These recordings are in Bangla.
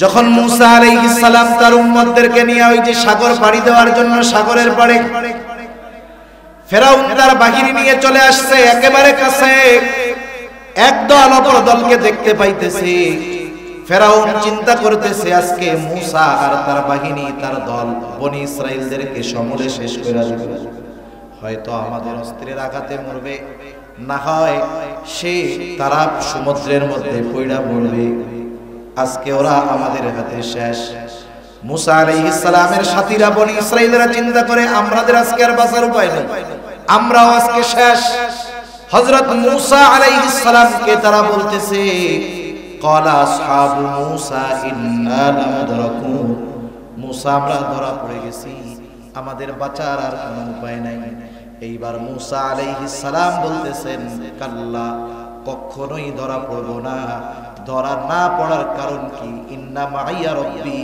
যখন মূসা আলাইহিস সালাম তার উম্মতদেরকে নিয়ে ওই যে সাগর পাড়ি দেওয়ার জন্য সাগরের পাড়ে ফেরাউন তার বাহিনী নিয়ে চলে আসছে একেবারে কাছে, একদল অপর দলকে দেখতে পাইতেছে। ফেরাউন চিন্তা করতেছে আজকে মূসা আর তার বাহিনী তার দল বনি ইসরাইলদেরকে সমূলে শেষ করে দিবে, হয়তো আমাদের অস্ত্রের আঘাতে মরবে, না হয় সে তারা সমুদ্রের মধ্যে পড়া পড়বে, আজকে ওরা আমাদের হাতে শেষ। মূসা আলাইহিস সালামের সাথীরা বনি ইসরাইলরা চিন্তা করে আমাদের আজকে আর বাঁচার উপায় নেই, আমরাও আজকে শেষ। হযরত মূসা আলাইহিস সালামকে তারা বলতেছে ক্বালা আসহাবু মূসা ইন্না লামুদরাকুন, মূসা আমরা ধরা পড়ে গেছি, আমাদের বাঁচার আর কোনো উপায় নাই। এইবার মূসা আলাইহিস সালাম বলতেছেন কাল্লা, কখনোই ধরা পড়ব না। ধরা না পড়ার কারণ কি? ইন্না মাইয়া রব্বি,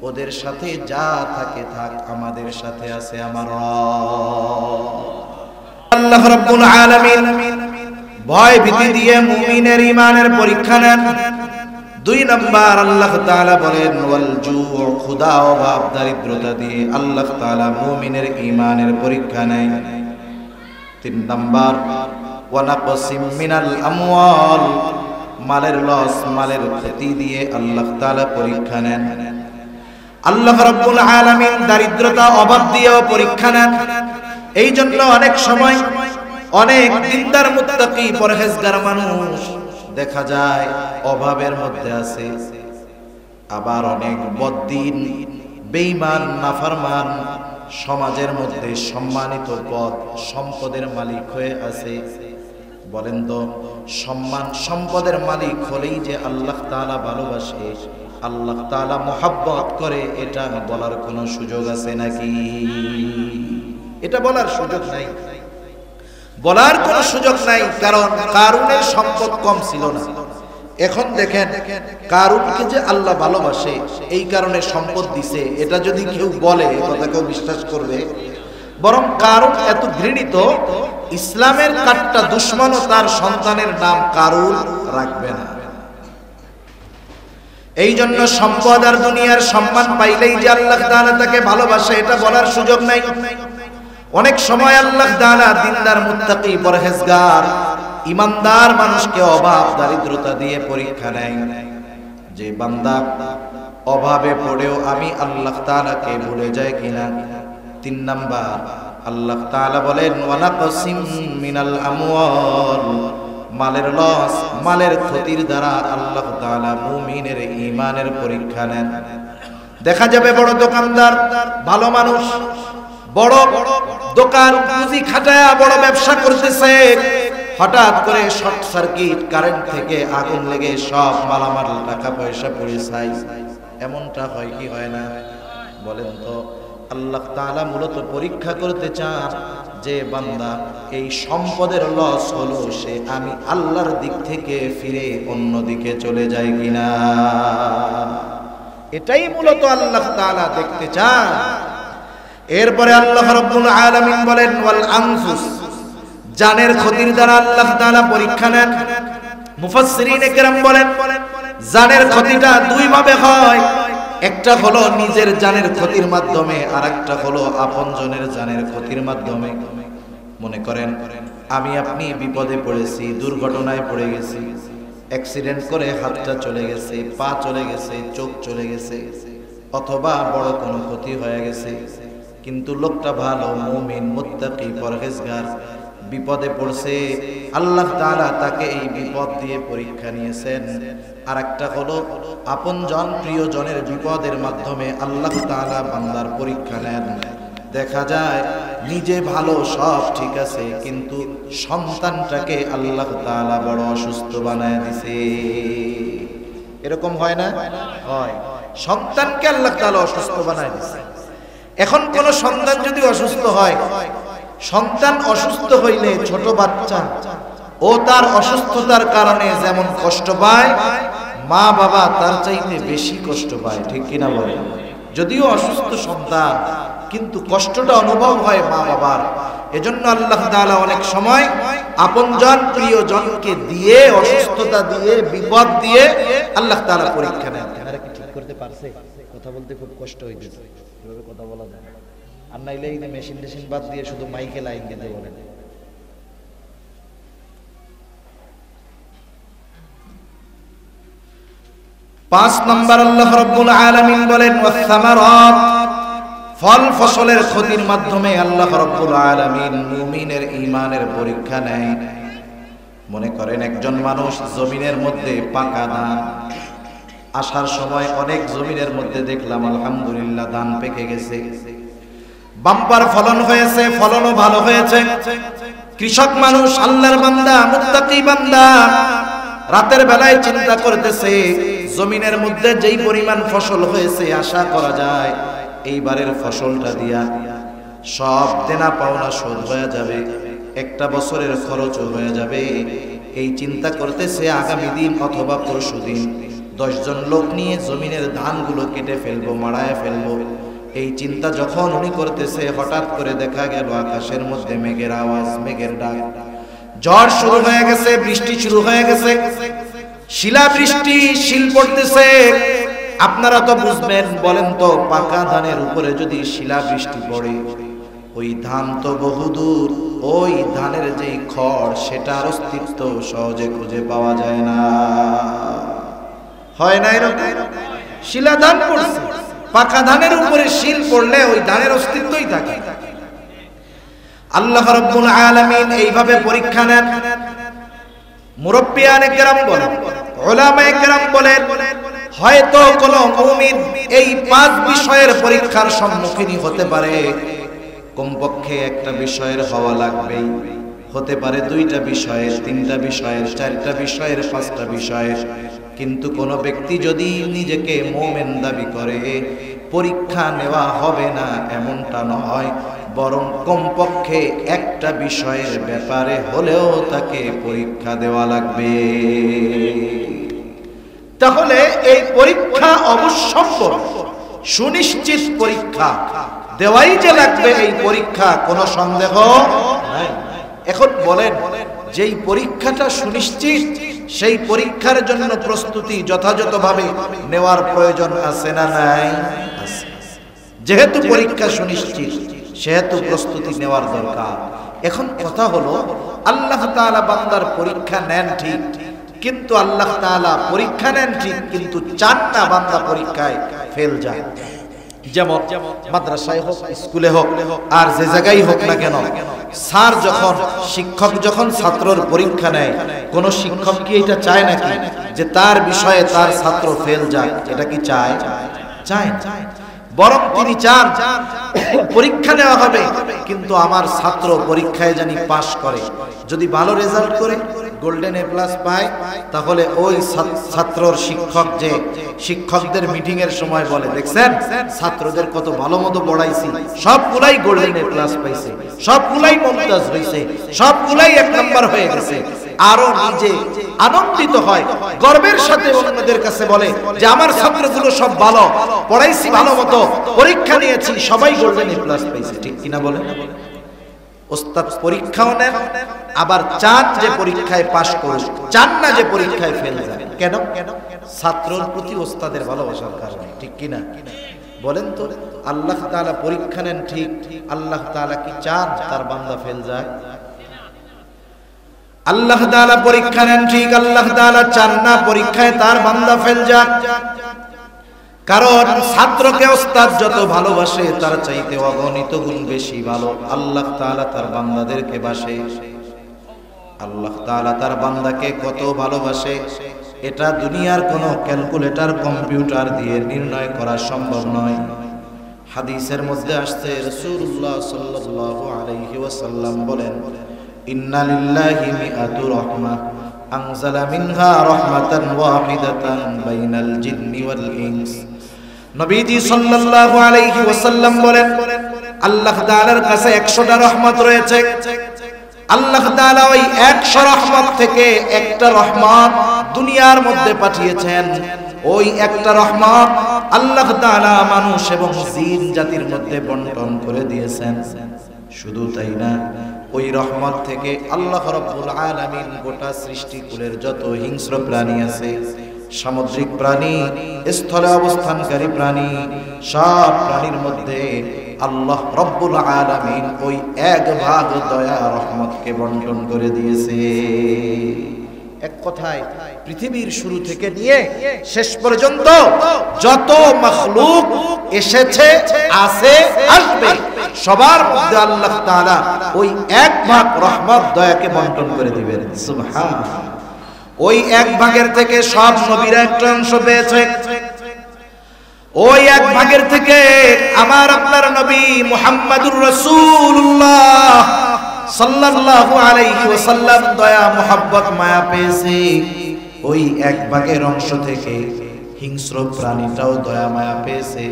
ওদের সাথে যা থাকে থাক, আমাদের সাথে আছে আমার আল্লাহ রাব্বুল আলামিন। ভয় ভীতি দিয়ে মুমিনের ঈমানের পরীক্ষা নেন। 2 নাম্বার আল্লাহ তাআলা বলেন ওয়াল জু', ক্ষুধা অভাব দারিদ্রতা দিয়ে আল্লাহ তাআলা মুমিনের ঈমানের পরীক্ষা নেন। 3 নাম্বার ওয়া নাকসিম মিনাল আমওয়াল, মালের লস মালের ক্ষতি দিয়ে আল্লাহ তাআলা পরীক্ষা নেন। আল্লাহ রাব্বুল আলামিন দারিদ্রতা অভাব দিয়েও পরীক্ষা নেন। এই জন্য অনেক সময় অনেক দিনদার মুত্তাকি পরহেজগার মানুষ দেখা যায় অভাবের মধ্যে আছে, আবার অনেক বদ্দিন বেঈমান নাফরমান সমাজের মধ্যে সম্মানিত পদ সম্পদের মালিক হয়ে আছে। বলেন তো সম্মান সম্পদের মালিক হলেই যে আল্লাহ তাআলা ভালোবাসে, আল্লাহ তাআলা মোহাব্বত করে, এটা বলার কোনো সুযোগ আছে নাকি? এটা বলার সুযোগ নাই, বলার কোনো সুযোগ নাই। কারণ কারুনের সম্পদ কম ছিল না। এখন দেখেন কারুনকে যে আল্লাহ ভালোবাসে এই কারণে সম্পদ দিছে, এটা যদি কেউ বলে কথা কেউ বিশ্বাস করবে? বরং কারুন এত ঘৃণিত, ইসলামের কাট্টা দুশমনও তার সন্তানের নাম কারুন রাখবে না। এই জন্য সম্পদ আর দুনিয়ার সম্মান পাইলেই যে আল্লাহ তাআলা তাকে ভালোবাসে এটা বলার সুযোগ নাই। অনেক সময় আল্লাহ তাআলা দিনদার মুত্তাকি পরহেজগার ঈমানদার মানুষকে অভাব দারিদ্রতা দিয়ে পরীক্ষা নেয়। যে বান্দা অভাবে পড়েও আমি আল্লাহ তাআলাকে ভুলে যায় কিনা। 3 নাম্বার আল্লাহ তাআলা বলেন ওয়া নাকসিম মিনাল আমওয়াল, মালের লস মালের ক্ষতির দ্বারা আল্লাহ তাআলা মুমিনের ঈমানের পরীক্ষা নেন। দেখা যাবে বড় দোকানদার ভালো মানুষ, বড় দোকান পুঁজি খাটায়া বড় ব্যবসা করতেছে, হঠাৎ করে শর্ট সার্কিট কারেন্ট থেকে আগুন লেগে সব মালামাল টাকা পয়সা পুড়ে ছাই। এমনটা হয় কি হয় না? বলেন তো। আল্লাহ তাআলা মূলত পরীক্ষা করতে চান যে বান্দা এই সম্পদের লস হলো সে আমি আল্লাহর দিক থেকে ফিরে অন্য দিকে চলে যায় কিনা। এটাই মূলত আল্লাহ তাআলা দেখতে চান। এরপরে আল্লাহ রাব্বুল আলামিন বলেন ওয়াল আনফুস, জানের ক্ষতির দ্বারা আল্লাহ তাআলা পরীক্ষা নেন। মুফাসসিরিনে কেরাম বলেন জানের ক্ষতিটা 2 ভাবে হয়। একটা হলো নিজের জানের ক্ষতির মাধ্যমে, আর একটা হলো আপনজনের জানের ক্ষতির মাধ্যমে। মনে করেন আমি আপনি বিপদে পড়েছি, দুর্ঘটনায় পড়ে গেছি, অ্যাক্সিডেন্ট করে হাতটা চলে গেছে, পা চলে গেছে, চোখ চলে গেছে, অথবা বড় কোনো ক্ষতি হয়ে গেছে, কিন্তু লোকটা ভালো মুমিন মুত্তাকি পরহেজগার, বিপদে পড়ছে, আল্লাহ তাআলা তাকে এই বিপদ দিয়ে পরীক্ষা নিয়েছেন। আর একটা হলো আপনজন প্রিয়জনের বিপদের মাধ্যমে আল্লাহ তাআলা বান্দার পরীক্ষা নেন। দেখা যায় নিজে ভালো সব ঠিক আছে, কিন্তু সন্তানটাকে আল্লাহ তাআলা বড় অসুস্থ বানায় দিছে। এরকম হয় না? হয়। সন্তানকে আল্লাহ তাআলা অসুস্থ বানায় দিছে। এখন কোন সন্তান যদি অসুস্থ হয়, সন্তান অসুস্থ হইলে ছোট বাচ্চা ও তার অসুস্থতার কারণে যেমন কষ্ট পায়, মা বাবা তার চাইতে বেশি কষ্ট পায়, ঠিক কিনা বলেন? যদিও অসুস্থ সন্তান কিন্তু কষ্টটা অনুভব হয় মা বাবার। এজন্য আল্লাহ তাআলা অনেক সময় আপনজন প্রিয়জনকে দিয়ে, অসুস্থতা দিয়ে, বিপদ দিয়ে আল্লাহ তাআলা পরীক্ষা নেন। এটারে কি ঠিক করতে পারছে? কথা বলতে খুব কষ্ট হইতেছে, এভাবে কথা বলা যায় না। আর নাইলে এই যে মেশিন টেশিন বাদ দিয়ে শুধু মাইকে লাইন দিতে বলেন। 5 নম্বর আল্লাহ রাব্বুল আলামিন বলেন ওয়াস-সামারাত, ফল ফসলের ক্ষতির মাধ্যমে আল্লাহ রাব্বুল আলামিন মুমিনের ঈমানের পরীক্ষা নেয়। মনে করেন একজন মানুষ জমিনের মধ্যে পাকা ধান আসার সময় অনেক জমিনের মধ্যে দেখলাম আলহামদুলিল্লাহ ধান পেকে গেছে, বাম্পার ফলন হয়েছে, ফলনও ভালো হয়েছে। কৃষক মানুষ, আল্লাহর বান্দা, মুত্তাকি বান্দা রাতের বেলায় চিন্তা করতেছে জমিনের মধ্যে যেই পরিমাণ ফসল হয়েছে আশা করা যায় এইবারের ফসলটা দিয়া সব দেনা পাওনা শোধ হয়ে যাবে, একটা বছরের খরচও হয়ে যাবে। এই চিন্তা করতেছে আগামী দিন অথবা পরশুদিন 10 জন লোক নিয়ে জমিনের ধানগুলো কেটে ফেলবো, মাড়ায় ফেলবো। এই চিন্তা যখন উনি করতেছে হঠাৎ করে দেখা গেল আকাশের মধ্যে মেঘের আওয়াজ, মেঘের ডাক, ঝড় শুরু হয়ে গেছে, বৃষ্টি শুরু হয়ে গেছে, শিলা বৃষ্টি, শিল পড়তেছে। আপনারা তো বুঝবেন, বলেন তো পাকা ধানের উপরে যদি শিলা বৃষ্টি পড়ে ওই ধান তো বহুদূর, ওই ধানের যে খড় সেটার অস্তিত্ব সহজে খুঁজে পাওয়া যায় না। হয় না এরকম? শিলা ধান পড়ছে, পাকা ধানের উপরে শিল পড়লে ওই ধানের অস্তিত্বই থাকে। আল্লাহ রাব্বুল আলামিন এইভাবে পরীক্ষা নেন। মুরব্বিয়ানে কেরাম বলেন, উলামায়ে কেরাম বলেন, হয়তো কোন মুমিন এই 5 বিষয়ের পরীক্ষার সম্মুখীন হতে পারে। কমপক্ষে একটা বিষয়ের হওয়া লাগবেই, হতে পারে 2টা বিষয়ের, 3টা বিষয়ের, 4টা বিষয়ের, 5টা বিষয়ের। কিন্তু কোন ব্যক্তি যদি নিজেকে মুমিন দাবি করে পরীক্ষা নেওয়া হবে না এমনটা নয়, বরং কমপক্ষে একটা বিষয়ের ব্যাপারে হলেও তাকে পরীক্ষা দেওয়া লাগবে। তাহলে এই পরীক্ষা অবশ্যম্ভাবী, সুনিশ্চিত পরীক্ষা দেওয়াই যে লাগবে, এই পরীক্ষা কোনো সন্দেহ নাই। এখন বলেন, যেই পরীক্ষাটা সুনিশ্চিত সেই পরীক্ষার জন্য প্রস্তুতি যথাযথভাবে নেওয়ার প্রয়োজন আছে না নাই? যেহেতু পরীক্ষা সুনিশ্চিত সেহেতু প্রস্তুতি নেওয়ার দরকার। এখন কথা হলো, আল্লাহ তাআলা বান্দার পরীক্ষা নেন ঠিক, কিন্তু আল্লাহ তাআলা পরীক্ষা নেন ঠিক, কিন্তু চান না বান্দা পরীক্ষায় ফেল যায়। যেমন মাদ্রাসায় হোক, স্কুলে হোক, আর যে জায়গায় হোক না কেন, স্যার যখন, শিক্ষক যখন ছাত্রর পরীক্ষা নেয়, কোন শিক্ষক কি এটা চায় নাকি যে তার বিষয়ে তার ছাত্র ফেল যাক? এটা কি চায়? চায়। বরং তিনি চান পরীক্ষা নেওয়া হবে কিন্তু আমার ছাত্র পরীক্ষায় জানি পাশ করে। যদি ভালো রেজাল্ট করে, গোল্ডেন এ প্লাস পায়, তাহলে ওই ছাত্রর শিক্ষক, যে শিক্ষকদের মিটিং এর সময় বলে, দেখছেন ছাত্রদের কত ভালো মতো পড়াইছি, সবগুলাই গোল্ডেন এ প্লাস পাইছে, সবগুলাই মুমতাজ হয়েছে, সবগুলাই 1 নাম্বার হয়ে গেছে। আরো নিজে আনন্দিত হয়, গর্বের সাথে অন্যদের কাছে বলে যে আমার ছাত্রগুলো সব ভালো, পড়াইছি ভালো মতো, পরীক্ষা নিয়েছি, সবাই গোল্ডেন এ প্লাস পাইছে। ঠিক কিনা বলেন? ওস্তাদ পরীক্ষাও নেন, আবার চান যে পরীক্ষায় পাশ করুক, চান না যে পরীক্ষায় ফেল যায়। কেন? ছাত্রর প্রতি ওস্তাদের ভালোবাসার কারণে। ঠিক কিনা বলেন তো? আল্লাহ তাআলা পরীক্ষা নেন ঠিক, আল্লাহ তাআলা কি চান তার বান্দা ফেল যায়? আল্লাহ তাআলা পরীক্ষা নেন ঠিক, আল্লাহ তাআলা চান না পরীক্ষায় তার বান্দা ফেল যাক। কারণ ছাত্রকে ওস্তাদ যত ভালোবাসে তার চাইতে অগণিত গুণ বেশি ভালো আল্লাহ তাআলা তার বান্দাদেরকে বাসে। আল্লাহ তাআলা তার বান্দাকে কত ভালোবাসে এটা দুনিয়ার কোনো ক্যালকুলেটর, কম্পিউটার দিয়ে নির্ণয় করা সম্ভব নয়। হাদিসের মধ্যে আসছে, রাসূলুল্লাহ সাল্লাল্লাহু আলাইহি ওয়াসাল্লাম বলেন, ইন্না লিল্লাহি মিআতু রাহমাহ আনজালা মিনহা রাহমাতান ওয়াহিদাতান বাইনাল জিন্নি ওয়াল ইনস। নবীজি সাল্লাল্লাহু আলাইহি ওয়াসাল্লাম বলেন, আল্লাহ তাআলার কাছে 100টা রহমত রয়েছে। আল্লাহ তাআলা ওই 100 রহমত থেকে একটা রহমত দুনিয়ার মধ্যে পাঠিয়েছেন। ওই একটা রহমত আল্লাহ তাআলা মানুষ এবং জিন জাতির মধ্যে বন্টন করে দিয়েছেন। শুধু তাই না, ওই রহমত থেকে আল্লাহ রাব্বুল আলামিন গোটা সৃষ্টিকুলের যত হিংস্র প্রাণী আছে সামুদ্রিক প্রাণী, স্থলে অবস্থানকারী প্রাণী, সব প্রাণীর মধ্যে আল্লাহ রব্বুল আলামিন ওই এক ভাগ দয়া রহমতকে বন্টন করে দিয়েছে। এক কথায় পৃথিবীর শুরু থেকে নিয়ে শেষ পর্যন্ত যত মাখলুক এসেছে, আছে, আসবে, সবার মধ্যে আল্লাহ তাআলা ওই এক ভাগ রহমত দয়াকে বন্টন করে দিবেন। সুবহানাল্লাহ। ওই এক ভাগের থেকে সব নবীরা একটা অংশ পেয়েছে। ওই এক ভাগের থেকে আমার আপনার নবী মুহাম্মদুর রাসূলুল্লাহ সাল্লাল্লাহু আলাইহি ওয়াসাল্লাম দয়া মোহাব্বত মায়া পেয়েছে। ওই এক ভাগের অংশ থেকে হিংস্র প্রাণীটাও দয়া মায়া পেয়েছে।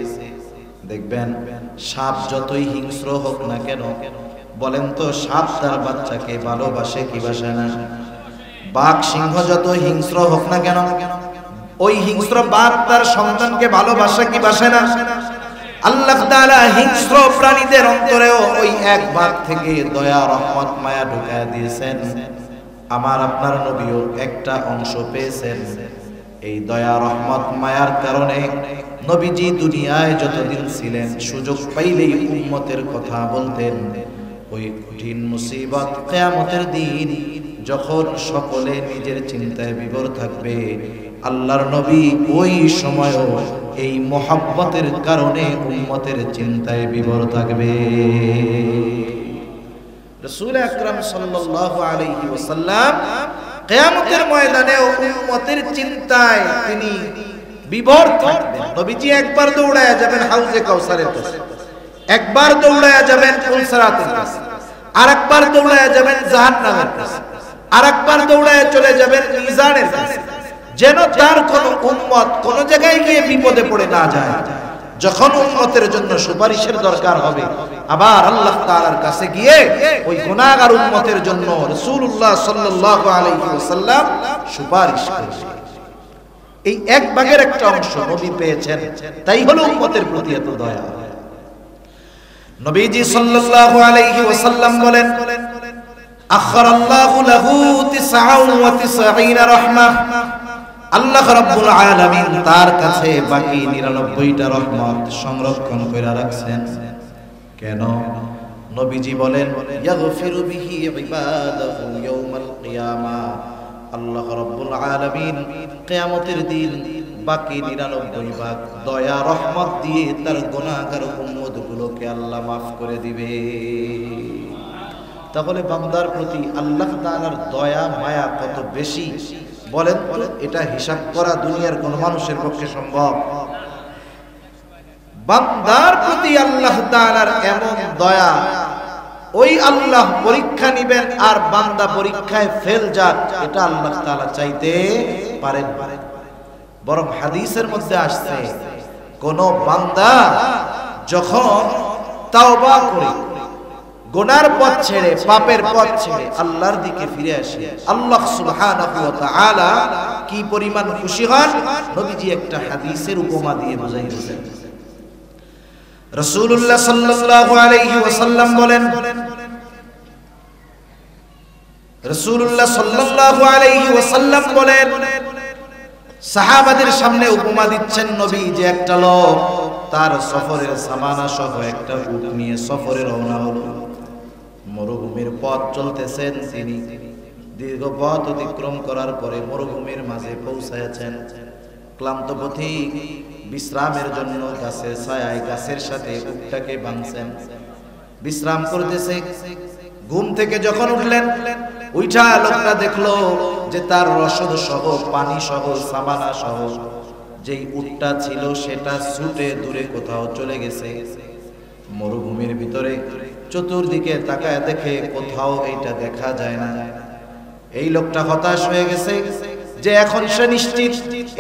দেখবেন সাপ যতই হিংস্র হোক না কেন, বলেন তো সাপ তার বাচ্চাকে ভালোবাসে কি বাসে না? বাঘ সিংহ যত হিংস্র হোক না কেন, ওই হিংস্র বাঘ তার সন্তানকে ভালোবাসে কি বাসে না? আল্লাহ তাআলা হিংস্র প্রাণীদের অন্তরেও ওই এক ভাগ থেকে দয়া রহমত মায়া ঢুকায় দিয়েছেন। আমার আপনার নবীও একটা অংশ পেয়েছেন। এই দয়া রহমত মায়ার কারণে নবীজি দুনিয়ায় যতদিন ছিলেন সুযোগ পাইলেই উম্মতের কথা বলতেন। ওই কঠিন মুসিবত কিয়ামতের দিন যখন সকলে নিজের চিন্তায় বিভোর থাকবে, আল্লাহর নবী ওই সময়ও এই মোহাব্বতের কারণে উম্মতের চিন্তায় বিভোর থাকবে। রাসূল আকরাম সাল্লাল্লাহু আলাইহি ওয়াসাল্লাম কিয়ামতের ময়দানে উম্মতের চিন্তায় তিনি বিভোর থাকবেন। নবীজি একবার দৌড়ায়া যাবেন হাউজে কাউসারের কাছে, একবার দৌড়ায়া যাবেন পুলসরাতের কাছে, আরেকবার দৌড়ায়া যাবেন জাহান্নামের কাছে, আরেকবার দৌড়ায়া চলে যাবেন মিজানের কাছে, যেন তার কোন উম্মত কোন জায়গায় গিয়ে বিপদে পড়ে না যায়। যখন উম্মতের জন্য সুপারিশের দরকার হবে, আবার আল্লাহ তাআলার কাছে গিয়ে ওই গুনাহগার উম্মতের জন্য রাসূলুল্লাহ সাল্লাল্লাহু আলাইহি ওয়াসাল্লাম সুপারিশ করবেন। এই এক ভাগের একটা অংশ নবী পেয়েছেন, তাই হলো উম্মতের প্রতি এত দয়া। নবীজি সাল্লাল্লাহু আলাইহি ওয়াসাল্লাম বলেন, আখরাল্লাহু লাহু 99 রাহমাহ। আল্লাহ রাব্বুল আলামিন তার কাছে বাকি 99টা রহমত সংরক্ষণ করে রাখছেন। কেন? নবীজি বলেন, ইয়াগফিরু বিহি ইবাদাহু ইয়াউমাল কিয়ামা। আল্লাহ রাব্বুল আলামিন কিয়ামতের দিন বাকি 99 ভাগ দয়া রহমত দিয়ে তার গুনাহগার উম্মতগুলোকে আল্লাহ মাফ করে দিবে। তাহলে বান্দার প্রতি আল্লাহ তাআলার দয়া মায়া কত বেশি বলেন তো? এটা হিসাব করা দুনিয়ার কোন মানুষের পক্ষে সম্ভব? বান্দার প্রতি আল্লাহ তাআলার এমন দয়া, ওই আল্লাহ পরীক্ষা নিবেন আর বান্দা পরীক্ষায় ফেল যাক, এটা আল্লাহ তাআলা চাইতে পারেন। বরং হাদিসের মধ্যে আসছে, কোন বান্দা যখন তাওবা করে গুনার পথ ছেড়ে পাপের পথ ছেড়ে আল্লাহর দিকে ফিরে আসে, আল্লাহ সুবহানাহু ওয়া তাআলা কি পরিমাণ খুশি হন, নবীজি একটা হাদিসের উপমা দিয়ে বুঝাই দিয়েছেন। রাসূলুল্লাহ সাল্লাল্লাহু আলাইহি ওয়াসাল্লাম বলেন, রাসূলুল্লাহ সাল্লাল্লাহু আলাইহি ওয়াসাল্লাম বলেন, সাহাবাদের সামনে উপমা দিচ্ছেন নবী, যে একটা লোক তার সফরের সামানা সহ একটা উট নিয়ে সফরে রওনা হলো। মরুভূমির পথ চলতেছেন তিনি। দীর্ঘ পথ অতিক্রম করার পরে মরুভূমির মাঝে পৌঁছায়াছেন। ক্লান্ত পথিক বিশ্রামের জন্য গাছের ছায়ায় গাছের সাথে উটটাকে বাঁধছেন, বিশ্রাম করতেছে। ঘুম থেকে যখন উঠলেন, উঠা লোকটা দেখলো যে তার রসদ সহ পানি সহ সামানা সহ যেই উটটা ছিল সেটা ছুটে দূরে কোথাও চলে গেছে। মরুভূমির ভিতরে চতুর্দিকে তাকায় দেখে কোথাও এইটা দেখা যায় না। এই লোকটা হতাশ হয়ে গেছে যে এখন সে নিশ্চিত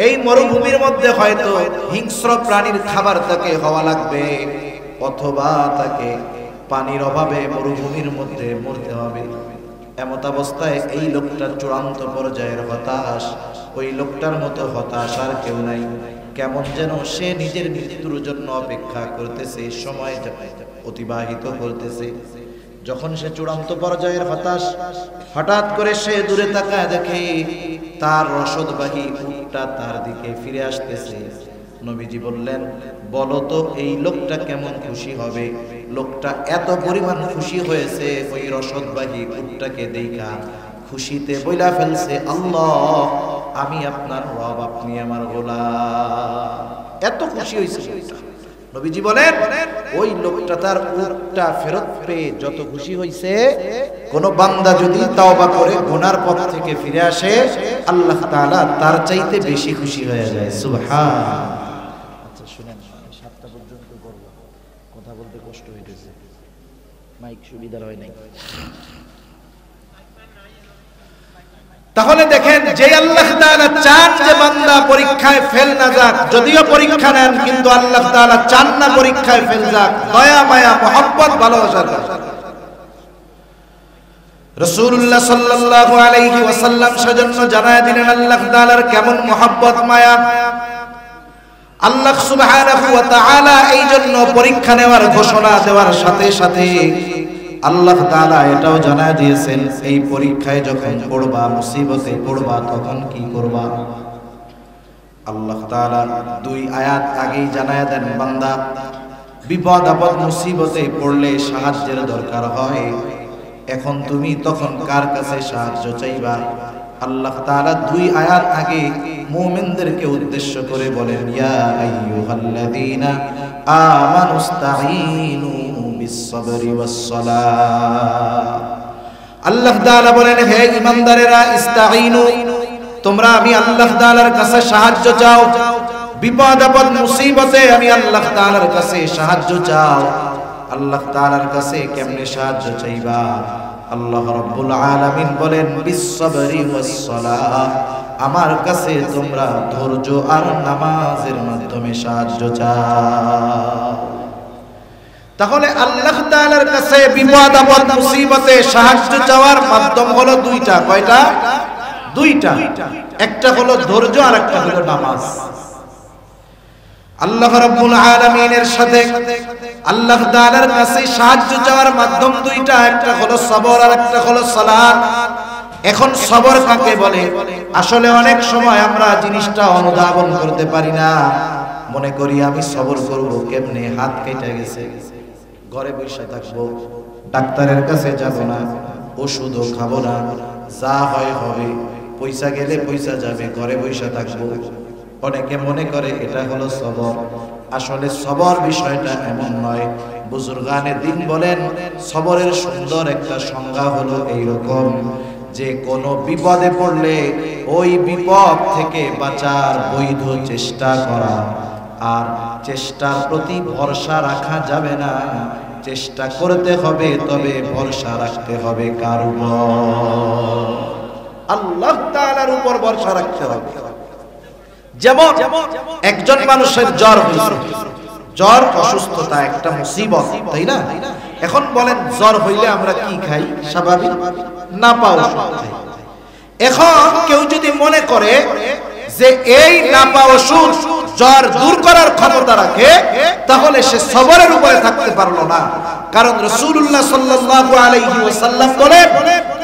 এই মরুভূমির মধ্যে হয়তো হিংস্র প্রাণীর খাবার তাকে হওয়া লাগবে, অথবা তাকে পানির অভাবে মরুভূমির মধ্যে মরতে হবে। এমত অবস্থায় এই লোকটার চূড়ান্ত পর্যায়ের হতাশ, ওই লোকটার মতো হতাশ আর কেউ নাই। কেমন যেন সে নিজের মৃত্যুর জন্য অপেক্ষা করতেছে, সময় অতিবাহিত করতেছে। যখন সে চূড়ান্ত পর্যায়ের হতাশ, হঠাৎ করে সে দূরে তাকায় দেখে তার রসদবাহী উটটা তার দিকে ফিরে আসতেছে। নবীজি বললেন, বলো তো এই লোকটা কেমন খুশি হবে? লোকটা এত পরিমাণ খুশি হয়েছে ওই রসদবাহী উটটাকে দেখা, খুশিতে বইলা ফেলছে, আল্লাহ আমি আপনার রব, আপনি আমার গোলাম। এত খুশি হয়েছে লোকটা। নবীজি বলেন, ওই লোকটা তার উটটা ফেরত পেয়ে যত খুশি হয়েছে, কোন বান্দা যদি তাওবা করে গুনার পথ থেকে ফিরে আসে, আল্লাহ তাআলা তার চাইতে বেশি খুশি হয়ে যায়। সুবহান। আচ্ছা শুনেন, 7টা পর্যন্ত করব, কথা বলতে কষ্ট হইতেছে, মাইক সুবিধার হয় নাই। তাহলে দেখেন, যে আল্লাহ তাআলা চান যে বান্দা পরীক্ষায় ফেল না যাক, যদিও পরীক্ষা নেন কিন্তু আল্লাহ তাআলা চান না পরীক্ষায় ফেল যাক, দয়া মায়া মহব্বত ভালোবাসার কারণে। রাসূলুল্লাহ সাল্লাল্লাহু আলাইহি ওয়াসাল্লাম সেজন্য জানায় দিলেন আল্লাহ তাআলার কেমন মহব্বত মায়া। আল্লাহ সুবহানাহু ওয়া তাআলা এই জন্য পরীক্ষা নেওয়ার ঘোষণা দেওয়ার সাথে সাথে আল্লাহ তাআলা এটাও জানায় দিয়েছেন, এই পরীক্ষায় যখন পড়বা, মুসিবতে পড়বা, তখন কি করবা। আল্লাহ তাআলা 2 আয়াত আগেই জানায় দেন, বান্দা বিপদ আপদ মুসিবতে পড়লে সাহায্যের দরকার হয়, এখন তুমি তখন কার কাছে সাহায্য চাইবা? আল্লাহ তাআলা 2 আয়াত আগে মুমিনদেরকে উদ্দেশ্য করে বলেন, ইয়া আইয়ুহাল্লাযীনা আমানুস্তাঈনু বিস-সাবরি ওয়াস-সালাহ। আল্লাহ তাআলা বলেন, হে ঈমানদারেরা, ইস্তাঈনু, তোমরা আমি আল্লাহ তাআলার কাছে সাহায্য চাও, বিপদ আপদ মুসিবতে আমি আল্লাহ তাআলার কাছে সাহায্য চাও। আল্লাহ তাআলার কাছে কেমনে সাহায্য চাইবা? আল্লাহ রাব্বুল আলামিন বলেন, বিস-সাবরি ওয়াস-সালাহ, আমার কাছে তোমরা ধৈর্য আর নামাজের মাধ্যমে সাহায্য চাও। তাহলে আল্লাহ তাআলার কাছে বিপদ আপদ মুসিবতে সাহায্য চাওয়ার মাধ্যম হলো 2টা। কয়টা? 2টা। একটা হলো ধৈর্য আর একটা হলো নামাজ। আল্লাহ রাব্বুল আলামিনের সাথে আল্লাহ তাআলার কাছে সাহায্য চাওয়ার মাধ্যম 2টা, একটা হলো সবর আর একটা হলো সালাত। এখন সবর কাকে বলে? আসলে অনেক সময় আমরা জিনিসটা অনুধাবন করতে পারি না, মনে করি আমি সবর করব কেমনে, হাত কেটে গেছে, ঘরে বসে থাকবো, ডাক্তারের কাছে যাব না, ওষুধও খাবো না, যা হয় হবে, পয়সা গেলে পয়সা যাবে, ঘরে বসে থাকবো। অনেকে মনে করে এটা হলো সবর। আসলে সবর বিষয়টা এমন নয়। বুজুর্গানে দ্বীন বলেন, সবরের সুন্দর একটা সংজ্ঞা হলো এইরকম, যে কোনো বিপদে পড়লে ওই বিপদ থেকে বাঁচার বৈধ চেষ্টা করা, আর চেষ্টার প্রতি ভরসা রাখা যাবে না, চেষ্টা করতে হবে, তবে ভরসা রাখতে হবে কার উপর? আল্লাহ তাআলার উপর ভরসা রাখতে হবে। যেমন একজন মানুষের জ্বর হয়েছে, জ্বর অসুস্থতা একটা মুসিবত, তাই না? এখন বলেন, জ্বর হইলে আমরা কি খাই? স্বাভাবিক না পাও খাই। এখন কেউ যদি মনে করে যে এই নাপা ওষুধ জ্বর দূর করার ক্ষমতা রাখে, তাহলে সে সবরের উপরে থাকতে পারলো না। কারণ রাসূলুল্লাহ সাল্লাল্লাহু আলাইহি ওয়াসাল্লাম বলেন,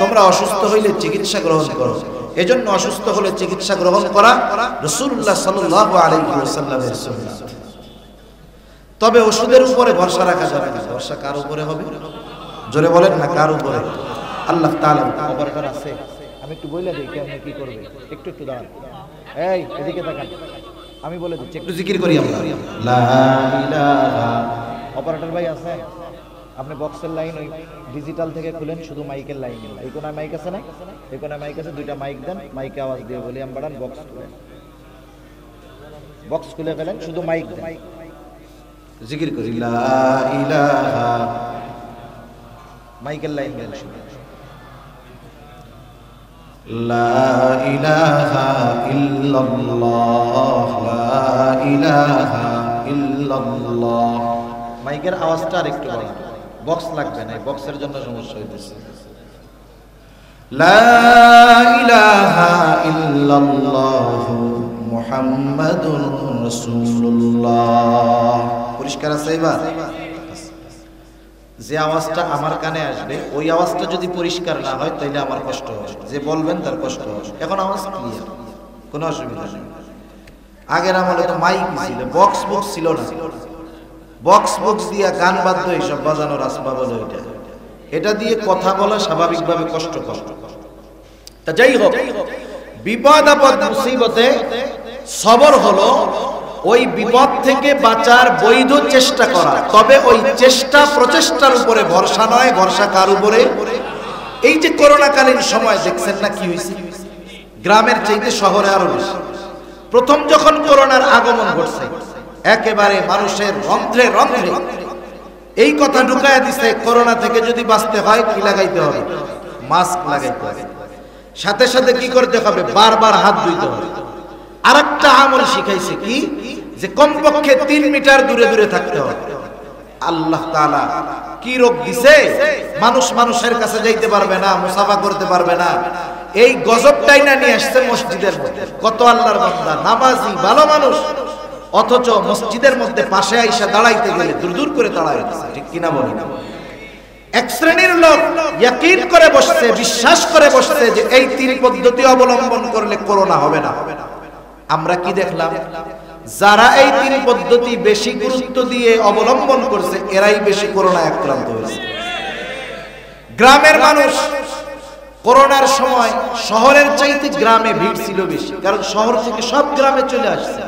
তোমরা অসুস্থ হইলে চিকিৎসা গ্রহণ করো। এজন্য অসুস্থ হলে চিকিৎসা গ্রহণ করা রাসূলুল্লাহ সাল্লাল্লাহু আলাইহি ওয়াসাল্লামের সুন্নাত। তবে ওষুধের উপরে ভরসা রাখা যাবে না। ভরসা কার উপরে হবে? জোরে বলেন না, কার উপরে? আল্লাহ তাআলা। অপারেটর আছে, আমি একটু বলে দেই কেমনে কি করবে। একটু দাঁড়ান, এই এদিকে তাকান, আমি বলে দিচ্ছি, একটু জিকির করি আমরা। লা ইলাহা। অপারেটর ভাই আছে? আপনি বক্সের লাইন ওই ডিজিটাল থেকে খুলেন, শুধু মাইকের লাইন। এই কোনায় মাইক আছে না? এই কোনায় মাইক আছে, 2টা মাইক দেন, মাইকে আওয়াজ দিয়ে ভলিউম বাড়ান, বক্স খুলেন, বক্স খুলে ফেলেন, শুধু মাইক দেন, জিকির করি লা ইলাহা। মাইকের লাইন দেন, লা ইলাহা ইল্লাল্লাহ, লা ইলাহা ইল্লাল্লাহ। মাইকের আওয়াজটা আরেকটু বাড়ান, বক্স লাগবে না, বক্সের জন্য সমস্যা হইতেছে। লা ইলাহা ইল্লাল্লাহ মুহাম্মাদুর রাসূলুল্লাহ। পরিষ্কার আছে এবার? যে আওয়াজটা আমার কানে আসবে ওই আওয়াজটা যদি পরিষ্কার না হয় তাহলে আমার কষ্ট হবে, যে বলবেন তার কষ্ট হবে। এখন আওয়াজ ক্লিয়ার, কোনো অসুবিধা নেই। আগের আমলে তো মাইক ছিল, বক্স ছিল না। বক্স দিয়া গান বাদ্য এইসব বাজানোর আসবাব হলো এটা দিয়ে কথা বলা স্বাভাবিকভাবে কষ্টকর। তা যাই হোক, বিপদ আপদ মুসিবতে সবর হলো ওই বিপদ থেকে বাঁচার বৈধ চেষ্টা করা, তবে ওই প্রচেষ্টার উপরে ভরসা নয়। ভরসা কার উপরে? এই যে করোনাকালীন সময় দেখছেন না কি হয়েছে, গ্রামের চাইতে শহরে আরো বেশি। প্রথম যখন করোনার আগমন ঘটছে একেবারে মানুষের রন্ধ্রে রন্ধ্রে এই কথা ঢুকায় দিছে, করোনা থেকে যদি বাঁচতে হয় কি লাগাইতে হবে? মাস্ক লাগাইতে হবে। সাথে সাথে কি করতে হবে? বারবার হাত ধুইতে হবে। আরেকটা আমল শিখাইছে কি, যে কমপক্ষে 3 মিটার দূরে দূরে থাকতে হবে। আল্লাহ তাআলা কি রোগ দিছে, মানুষ মানুষের কাছে যাইতে পারবে না, মুসাফা করতে পারবে না। এই গজবটাই না নিয়ে আসছে মসজিদের মধ্যে। কত আল্লাহর বান্দা নামাজি ভালো মানুষ, অথচ মসজিদের মধ্যে পাশে আইসা দাঁড়াইতে গেলে দূর দূর করে দাঁড়াইতেছে। ঠিক কিনা বলি? এক শ্রেণীর লোক ইয়াকিন করে বসছে, বিশ্বাস করে বসছে যে এই 3 পদ্ধতি অবলম্বন করলে করোনা হবে না। আমরা কি দেখলাম? যারা এই 3 পদ্ধতি বেশি গুরুত্ব দিয়ে অবলম্বন করছে এরাই বেশি করোনায় আক্রান্ত হয়েছে। গ্রামের মানুষ করোনার সময় শহরের চাইতে গ্রামে ভিড় ছিল বেশি, কারণ শহর থেকে সব গ্রামে চলে আসছে।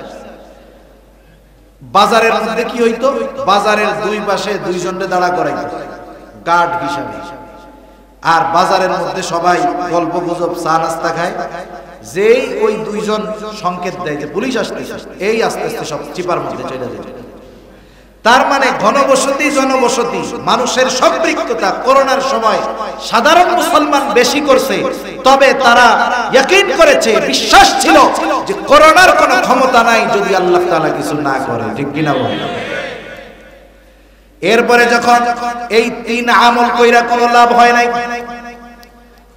বাজারের মধ্যে কি হইতো? বাজারের 2 পাশে 2 জনকে দাঁড়া করাইতো গার্ড হিসাবে, আর বাজারের মধ্যে সবাই গল্প গুজব চা নাস্তা খায়। যেই ওই 2 জন সংকেত দেয় যে পুলিশ আসতেছে, এই আস্তে আস্তে সব চিপার মধ্যে চলে যায়। তার মানে ঘনবসতি জনবসতি মানুষের সম্পৃক্ততা করোনার সময় সাধারণ মুসলমান বেশি করছে, তবে তারা ইয়াকিন করেছে, বিশ্বাস ছিল যে করোনার কোনো ক্ষমতা নাই যদি আল্লাহ তাআলা কিছু না করে। ঠিক কিনা বলেন? এরপরে যখন এই 3 আমল কইরা কোনো লাভ হয় নাই,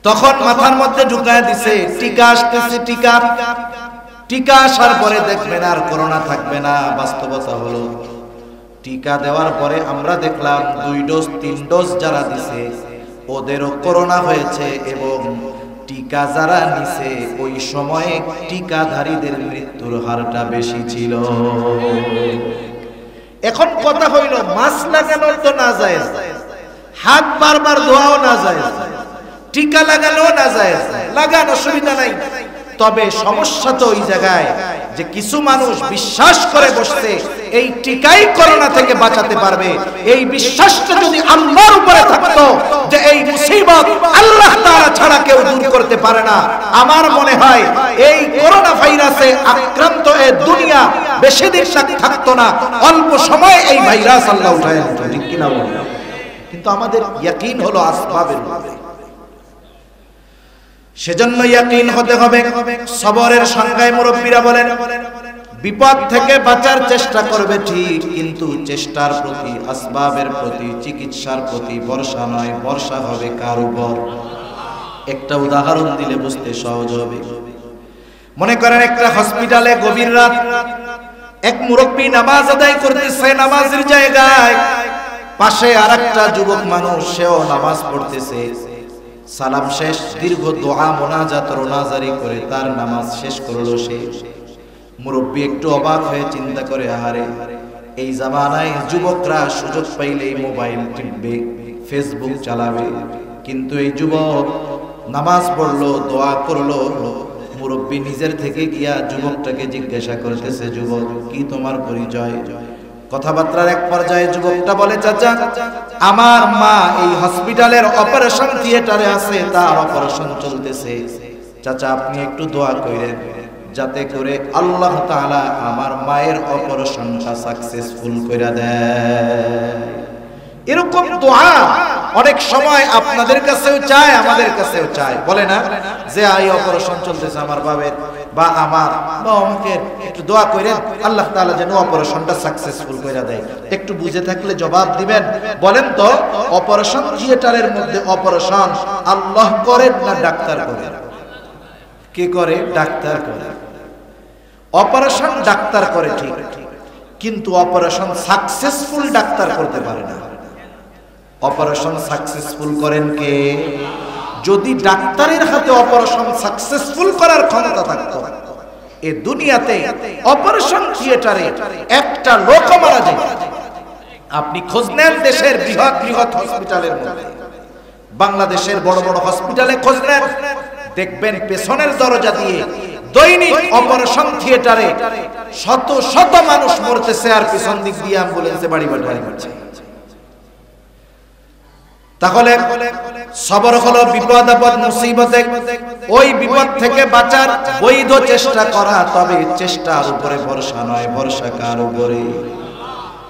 তখন মাথার মধ্যে ঢুকায় দিছে টিকা আসতেছে। টিকা আসার পরে দেখবেন আর করোনা থাকবে না। বাস্তবতা হলো টিকা দেওয়ার পরে আমরা দেখলাম 2 ডোজ 3 ডোজ যারা দিছে ওদেরও করোনা হয়েছে, এবং টিকা যারা নিছে ওই সময়ে টিকাধারীদের মৃত্যুর হারটা বেশি ছিল। এখন কথা হইল, মাস্ক লাগানো তো না যায়, হাত বারবার ধোয়াও না যায়, টিকা লাগানো না যায়, লাগানো অসুবিধা নাই। তবে সমস্যা তো ওই জায়গায় যে কিছু মানুষ বিশ্বাস করে বসছে এই টিকাই করোনা থেকে বাঁচাতে পারবে। এই বিশ্বাসটা যদি আল্লাহর উপরে থাকতো যে এই মুসিবত আল্লাহ তাআলা ছাড়া কেউ দূর করতে পারে না, আমার মনে হয় এই করোনা ভাইরাসে আক্রান্ত এই দুনিয়া বেশি দিন থাকতো না, অল্প সময়ে এই ভাইরাস আল্লাহ উঠায় নিত। ঠিক কিনা বলেন? কিন্তু আমাদের ইয়াকিন হলো আসবাবের উপরে। সেজন্য ইয়াকিন হতে হবে। সবরের সংজ্ঞায় মুরব্বীরা বলেন, বিপদ থেকে বাঁচার চেষ্টা করবে ঠিক, কিন্তু চেষ্টার প্রতি, আসবাবের প্রতি, চিকিৎসার প্রতি ভরসা নয়। ভরসা হবে কার উপর? একটা উদাহরণ দিলে বুঝতে সহজ হবে। মনে করেন একটা হসপিটালে গভীর রাত এক মুরব্বী নামাজ আদায় করতেছে নামাজের জায়গায়, পাশে আরেকটা যুবক মানুষ সেও নামাজ পড়তেছে। সালাম শেষ, দীর্ঘ দোয়া মোনাজাত রোনাজারি করে তার নামাজ শেষ করলো সে। মুরব্বী একটু অবাক হয়ে চিন্তা করে, আহারে এই জামানায় যুবকরা সুযোগ পাইলেই মোবাইল টিপবে, ফেসবুক চালাবে, কিন্তু এই যুবক নামাজ পড়লো, দোয়া করলো। মুরব্বী নিজের থেকে গিয়া যুবকটাকে জিজ্ঞাসা করতেছে, যুবক কি তোমার পরিচয়? কথাবার্তার এক পর্যায়ে যুবকটা বলে, চাচা আমার মা এই হসপিটালের অপারেশন থিয়েটারে আছে, তার অপারেশন চলতেছে। চাচা আপনি একটু দোয়া করেন যাতে করে আল্লাহ তাআলা আমার মায়ের অপারেশনটা সাকসেসফুল করে দেয়। এরকম দোয়া অনেক সময় আপনাদের কাছেও চায়, আমাদের কাছেও চায়। বলে না যে এই অপারেশন চলতেছে আমার বাবার বা আমার বা অমুকের, একটু দোয়া করেন আল্লাহ তাআলা যেন অপারেশনটা সাকসেসফুল করে দেয়। একটু বুঝে থাকলে জবাব দিবেন। বলেন তো অপারেশন থিয়েটারের মধ্যে অপারেশন আল্লাহ করেন না ডাক্তার করেন? কে করে? ডাক্তার করে। অপারেশন ডাক্তার করে ঠিক, কিন্তু অপারেশন সাকসেসফুল ডাক্তার করতে পারে না। অপারেশন সাকসেসফুল করেন কে? যদি ডাক্তারের হাতে অপারেশন সাকসেসফুল করার ক্ষমতা থাকতো, এই দুনিয়াতে অপারেশন থিয়েটারে একটা লোক মারা যায়। আপনি খোঁজ নেন দেশের বৃহৎ বৃহৎ হসপিটালের মধ্যে, বাংলাদেশের বড় বড় হসপিটালে খোঁজ নেন, দেখবেন পেছনের দরজা দিয়ে দৈনিক অপারেশন থিয়েটারে শত শত মানুষ মরতেছে, আর পিছন দিক দিয়ে অ্যাম্বুলেন্সে বাড়ি বাড়ি যাচ্ছে। তাহলে সবর হলো বিপদ আপদ মুসিবতে, ওই বিপদ থেকে বাঁচার বৈধ চেষ্টা করা, তবে চেষ্টার উপরে ভরসা নয়, ভরসা কার উপরে?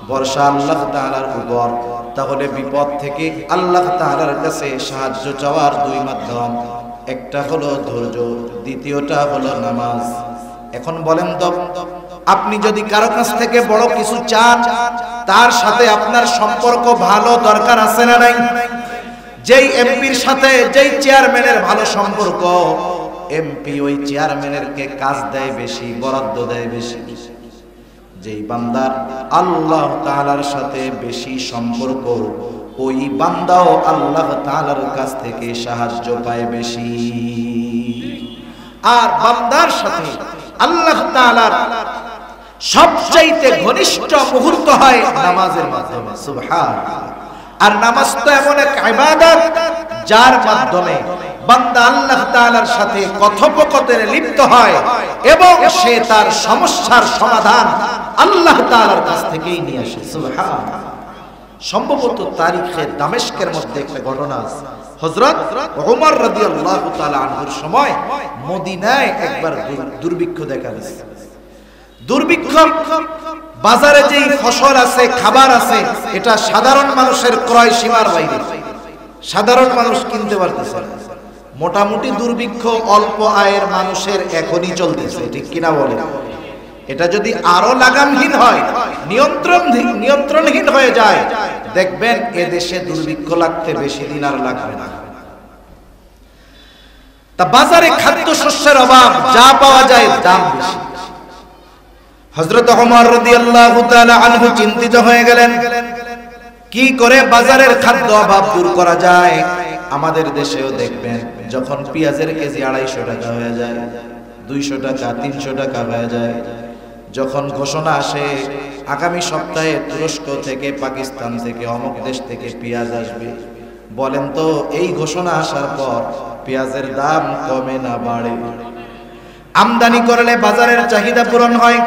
ভরসা আল্লাহ তাআলার উপর। তাহলে বিপদ থেকে আল্লাহ তাআলার কাছে সাহায্য চাওয়ার দুই মাধ্যম, একটা হলো ধৈর্য, দ্বিতীয়টা হলো নামাজ। এখন বলেন তো, আপনি যদি কারো কাছ থেকে বড় কিছু চান, তার সাথে আপনার সম্পর্ক ভালো দরকার আছে না নাই? যেই এমপির সাথে যেই চেয়ারম্যানের ভালো সম্পর্ক, এমপি ওই চেয়ারম্যানের কে কাজ দেয় বেশি, বরাদ্দ দেয় বেশি। যেই বান্দার আল্লাহ তাআলার সাথে বেশি সম্পর্ক, ওই বান্দাও আল্লাহ তাআলার কাছ থেকে সাহায্য পায় বেশি। আর বান্দার সাথে আল্লাহ তাআলার সবচাইতে ঘনিষ্ঠ মুহূর্ত হয় নামাজের মাধ্যমে। সুবহানাল্লাহ। আর নামাজ তো এমন এক ইবাদত, যার মাধ্যমে বান্দা আল্লাহ তাআলার সাথে কথোপকথনে লিপ্ত হয় এবং সে তার সমস্যার সমাধান আল্লাহ তাআলার কাছ থেকেই নিয়ে আসে। সুবহানাল্লাহ। সম্ভবত তারিখে দামেস্কের মধ্যে একটা ঘটনা আছে। হযরত ওমর রাদিয়াল্লাহু তাআলা আনহুর সময় মদিনায় একবার দুর্ভিক্ষ দেখা দিয়েছে। দুর্ভিক্ষ, বাজারে যেই ফসল আছে, খাবার আছে, এটা সাধারণ মানুষের ক্রয় সীমার বাইরে, সাধারণ মানুষ কিনতে পারতেছে না। মোটামুটি দুর্ভিক্ষ অল্প আয়ের মানুষের এখনই চলতেছে, ঠিক কিনা বলে? এটা যদি আরো লাগামহীন হয়, নিয়ন্ত্রণহীন হয়ে যায়, দেখবেন এদেশে দুর্ভিক্ষ লাগতে বেশি দিন আর লাগবে না। তা বাজারে খাদ্যশস্যের অভাব, যা পাওয়া যায় দাম বেশি। হযরত ওমর রাদিয়াল্লাহু তাআলা আনহু চিন্তিত হয়ে গেলেন, কি করে বাজারের খাদ্য অভাব দূর করা যায়। আমাদের দেশেও দেখবেন যখন পেঁয়াজের কেজি 250 টাকা হয়ে যায়, 200 টাকা, 300 টাকা হয়ে যায়, যখন ঘোষণা আসে আগামী সপ্তাহে তুরস্ক থেকে, পাকিস্তান থেকে, অমুক দেশ থেকে পেঁয়াজ আসবে, বলেন তো এই ঘোষণা আসার পর পেঁয়াজের দাম কমে না বাড়ে? আমদানি করলে বাজারের চাহিদা পূরণ হয়।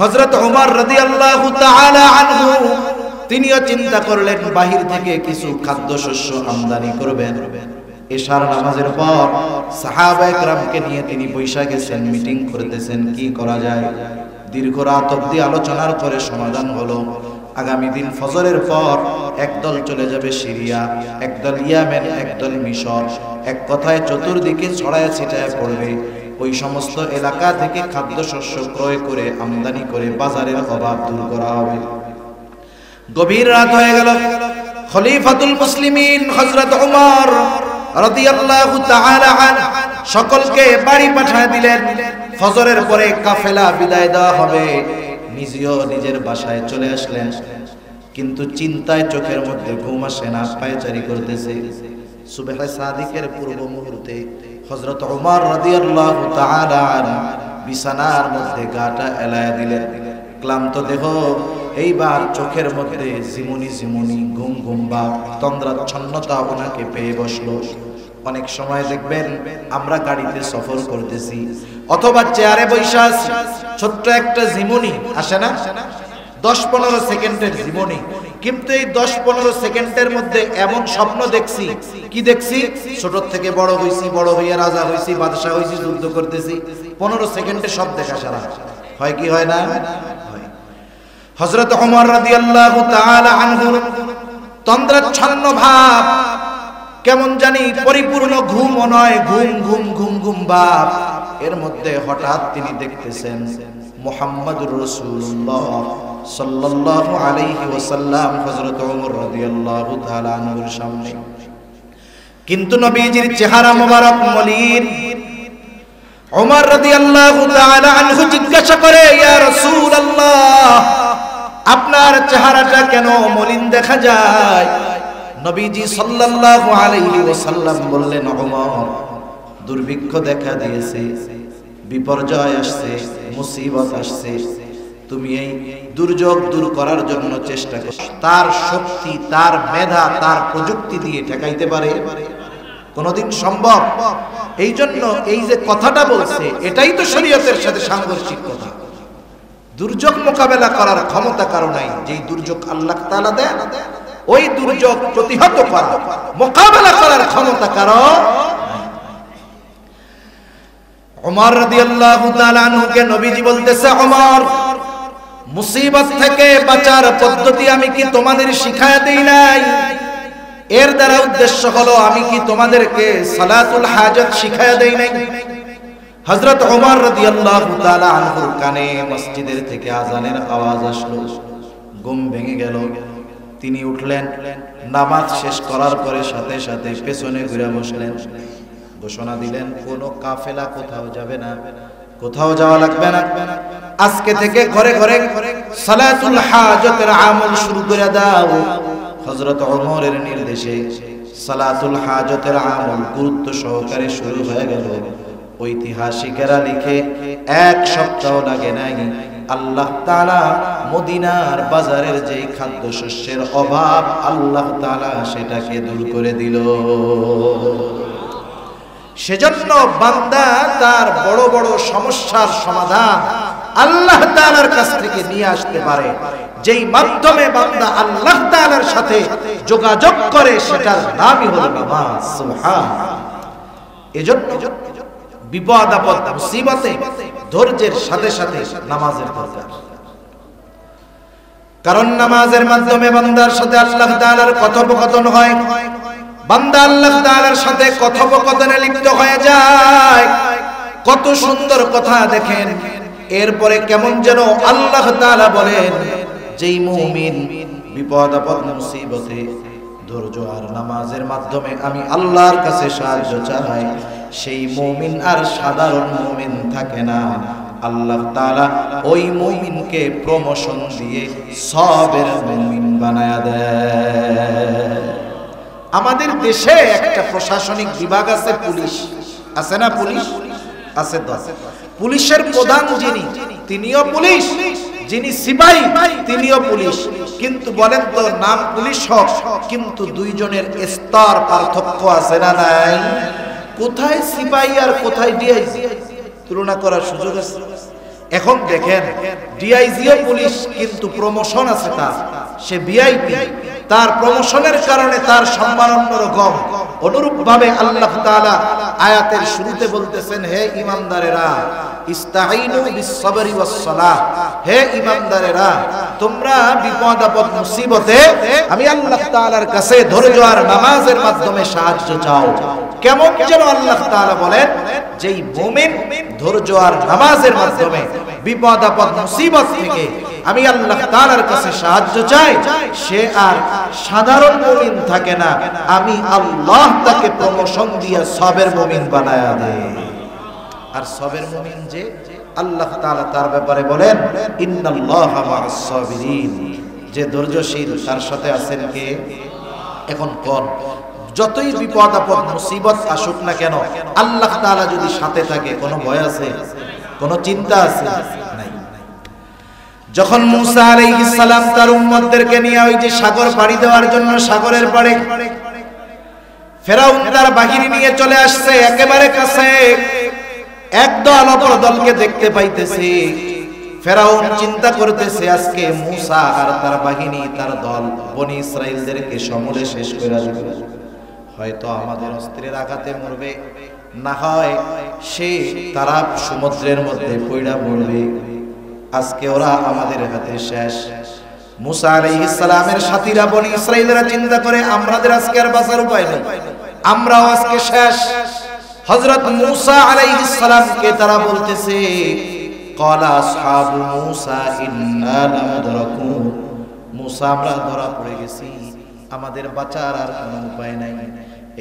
হযরত ওমর রাদিয়াল্লাহু তাআলা আনহু তিনিও চিন্তা করলেন বাহির থেকে কিছু খাদ্যশস্য আমদানি করবেন। এশার নামাজের পর সাহাবায়ে কেরামকে নিয়ে তিনি বৈশা গেছেন, মিটিং করতেছেন কি করা যায়। দীর্ঘ রাত অবধি আলোচনার পরে সমাধান হলো, আগামী দিন ফজরের পর একদল চলে যাবে সিরিয়া, একদল ইয়েমেন, একদল মিশর, এক কথায় চতুর্দিকে ছড়ায় ছিটায় পড়বে। ওই সমস্ত এলাকা থেকে খাদ্যশস্য ক্রয় করে আমদানি করে বাজারের অভাব দূর করা হবে। গভীর রাত হয়ে গেল। খলিফাতুল মুসলিমিন হযরত ওমর রাদিয়াল্লাহু তাআলা আনহু সকলকে বাড়ি পাঠিয়ে দিলেন। ফজরের পরে কাফেলা বিদায় দেওয়া হবে, নিজেও নিজের বাসায় চলে আসলেন। কিন্তু চিন্তায় চোখের মধ্যে ঘুম আসে না, পায়চারি করতেছে। সুবহে সাদিকের পূর্ব মুহূর্তে হযরত ওমর রাদিয়াল্লাহু তাআলা আনহু বিছানার মধ্যে গাটা এলায়া দিলেন। ক্লান্ত দেহ, এইবার চোখের মধ্যে ঝিমুনি ঝিমুনি, ঘুম ঘুম ভাব, তন্দ্রাচ্ছন্নতা ওনাকে পেয়ে বসলো। অনেক সময় দেখবেন আমরা গাড়িতে সফর করতেছি অথবা চেয়ারে বসে আছি, ছোট্ট একটা ঝিমুনি আসে না, 10-15 সেকেন্ডের জীবনী, কিন্তু এই 10-15 সেকেন্ডের মধ্যে এমন স্বপ্ন দেখছি, কি দেখছি, ছোট থেকে বড় হইছি, বড় হইয়া রাজা হইছি, বাদশা হইছি, যুদ্ধ করতেছি। 15 সেকেন্ডে সব দেখা সারা হয় কি হয় না? হযরত ওমর রাদিয়াল্লাহু তাআলা আনহু তন্দ্রাচ্ছন্ন ভাব, কেমন জানি পরিপূর্ণ ঘুমও নয়, ঘুম ঘুম ঘুম ঘুম ভাব। এর মধ্যে হঠাৎ তিনি দেখতেছেন মুহাম্মদুর রাসূলুল্লাহ সাল্লাল্লাহু আলাইহি ওয়াসাল্লাম হযরত ওমর রাদিয়াল্লাহু তাআলা আনহুর সামনে। কিন্তু নবীজির চেহারা মোবারক মলিন। ওমর রাদিয়াল্লাহু তাআলা আনহু জিজ্ঞাসা করে, ইয়া রাসূলুল্লাহ, আপনার চেহারাটা কেন মলিন দেখা যায়? নবীজি সাল্লাল্লাহু আলাইহি ওয়াসাল্লাম বললেন, ওমর, দুর্ভিক্ষ দেখা দিয়েছে, বিপর্যয় আসছে, মুসিবত আসছে, তুমি এই দুর্যোগ দূর করার জন্য চেষ্টা করো। তার শক্তি, তার মেধা, তার প্রযুক্তি দিয়ে ঠেকাইতে পারে কোনদিন সম্ভব? এই জন্য এই যে কথাটা বলছে, এটাই তো শরীয়তের সাথে সাংঘর্ষিক কথা। দুর্যোগ মোকাবেলা করার ক্ষমতা কারো নাই, যেই দুর্যোগ আল্লাহ তাআলা দেন ওই দুর্যোগ প্রতিহত করা, মোকাবেলা করার ক্ষমতা কারো। ওমর রাদিয়াল্লাহু তাআলা আনহুকে নবীজি বলতেছে, ওমর, মুসিবত থেকে বাঁচার পদ্ধতি আমি কি তোমাদের শিখায়া দেই নাই? এর দ্বারা উদ্দেশ্য হলো, আমি কি তোমাদেরকে সালাতুল হাজাত শিখায়া দেই নাই? হযরত ওমর রাদিয়াল্লাহু তাআলা আনহুর কানে মসজিদের থেকে আযানের আওয়াজ আসলো, ঘুম ভেঙে গেল। তিনি উঠলেন, নামাজ শেষ করার পরে সাথে সাথে পেছনে ঘুরে বসলেন, ঘোষণা দিলেন, কোনো কাফেলা কোথাও যাবে না, কোথাও যাওয়া লাগবে না। আজকে থেকে ঘরে ঘরে সালাতুল হাজাতের আমল শুরু করে দাও। হযরত ওমরের নির্দেশে সালাতুল হাজাতের আমল গুরুত্ব সহকারে শুরু হয়ে গেল। ঐতিহাসিকেরা লিখে, এক সপ্তাহ লাগে নাই, আল্লাহ তাআলা মদিনার বাজারের যে খাদ্যশস্যের অভাব, আল্লাহ তাআলা সেটাকে দূর করে দিল। সেজন্য বান্দা তার বড় বড় সমস্যার সমাধান আল্লাহ তাআলার কাছ থেকে নিয়ে আসতে পারে, যেই মাধ্যমে বান্দা আল্লাহ তাআলার সাথে যোগাযোগ করে, সেটার নামই হলো নামাজ। সুবহানাল্লাহ। এজন্য বিপদ আপদ মুসিবতে ধৈর্যের সাথে সাথে নামাজের দরকার। কারণ নামাজের মাধ্যমে বান্দার সাথে আল্লাহ তাআলার কথোপকথন হয়, বান্দা আল্লাহ তাআলার সাথে কথোপকথনে লিপ্ত হয়ে যায়। কত সুন্দর কথা দেখেন। এরপরে কেমন যেন আল্লাহ তাআলা বলেন, যেই মুমিন বিপদ আপদ মুসিবতে ধৈর্য আর নামাজের মাধ্যমে আমি আল্লাহর কাছে সাহায্য চাই, সেই মুমিন আর সাধারণ মুমিন থাকে না। আল্লাহ তাআলা ওই মুমিনকে প্রমোশন দিয়ে সবের মুমিন বানায়া দেয়। আমাদের দেশে একটা প্রশাসনিক বিভাগ আছে, পুলিশ আছে না? পুলিশ আছে। পুলিশের প্রধান যিনি, তিনিও পুলিশ, যিনি সিপাহী তিনিও পুলিশ। কিন্তু বলেন তো, নাম পুলিশ হোক, কিন্তু দুইজনের স্তর পার্থক্য আছে না নাই? কোথায় সিপাহী আর কোথায় ডিআইজি তুলনা করার সুযোগ আছে? এখন দেখেন, ডিআইজিও পুলিশ, কিন্তু প্রমোশন আছে তার, সে ভিআইপি, তার প্রমোশনের কারণে তার সম্মান অন্যরকম। অনুরূপ ভাবে আল্লাহ তাআলা আয়াতের শুরুতে বলতেছেন, হে ঈমানদারেরা, ইস্তাঈনু বিস-সাবরি ওয়াস-সালাহ, হে ঈমানদারেরা, তোমরা বিপদ আপদ মুসিবতে আমি আল্লাহ তাআলার কাছে ধৈর্য আর নামাজের মাধ্যমে সাহায্য চাও। কেমন যেন আল্লাহ তাআলা বলেন, যেই মুমিন ধৈর্য আর নামাজের মাধ্যমে বিপদ আপদ মুসিবত থেকে আমি আল্লাহ তাআলার কাছে সাহায্য চাই, সে আর সাধারণ মুমিন থাকে না, আমি আল্লাহ তাকে প্রমোশন দিয়ে সবের মুমিন বানায়া দেই। আর সবের মুমিন যে, আল্লাহ তাআলা তার ব্যাপারে বলেন, ইন্নাল্লাহা মা'আস সাবিরিন, যে ধৈর্যশীল তার সাথে আছেন কে? এখন কোন যতই বিপদ আপদ মুসিবত আসুক না কেন, আল্লাহ তাআলা যদি সাথে থাকে, কোনো ভয় আছে? কোনো চিন্তা আছে? নাই। যখন মূসা আলাইহিস সালাম তার উম্মতদেরকে নিয়ে ওই যে সাগর পাড়ি দেওয়ার জন্য সাগরের পাড়ে, ফেরাউন তার বাহিনী নিয়ে চলে আসছে একেবারে কাছে, একদল অপর দলকে দেখতে পাইতেছে। ফেরাউন চিন্তা করতেছে, আজকে মূসা আর তার বাহিনী, তার দল বনি ইসরাইলদেরকে সমূলে শেষ করে দিবে। হয়তো আমাদের অস্ত্রের আঘাতে মরবে, না হয় সে তারা সমুদ্রের মধ্যে পড়া মরবে। আজকে ওরা আমাদের হাতে শেষ। মূসা আলাইহিস সালামের সাথীরা বনি ইসরাইলরা চিন্তা করে, আমাদের আজকে আর বাঁচার উপায় নেই, আমরাও আজকে শেষ। হযরত মূসা আলাইহিস সালামকে তারা বলতেছে, ক্বালা আসহাবু মূসা ইন্না লামুদরাকুন, মূসা আমরা ধরা পড়ে গেছি, আমাদের বাঁচার আর কোনো উপায় নাই।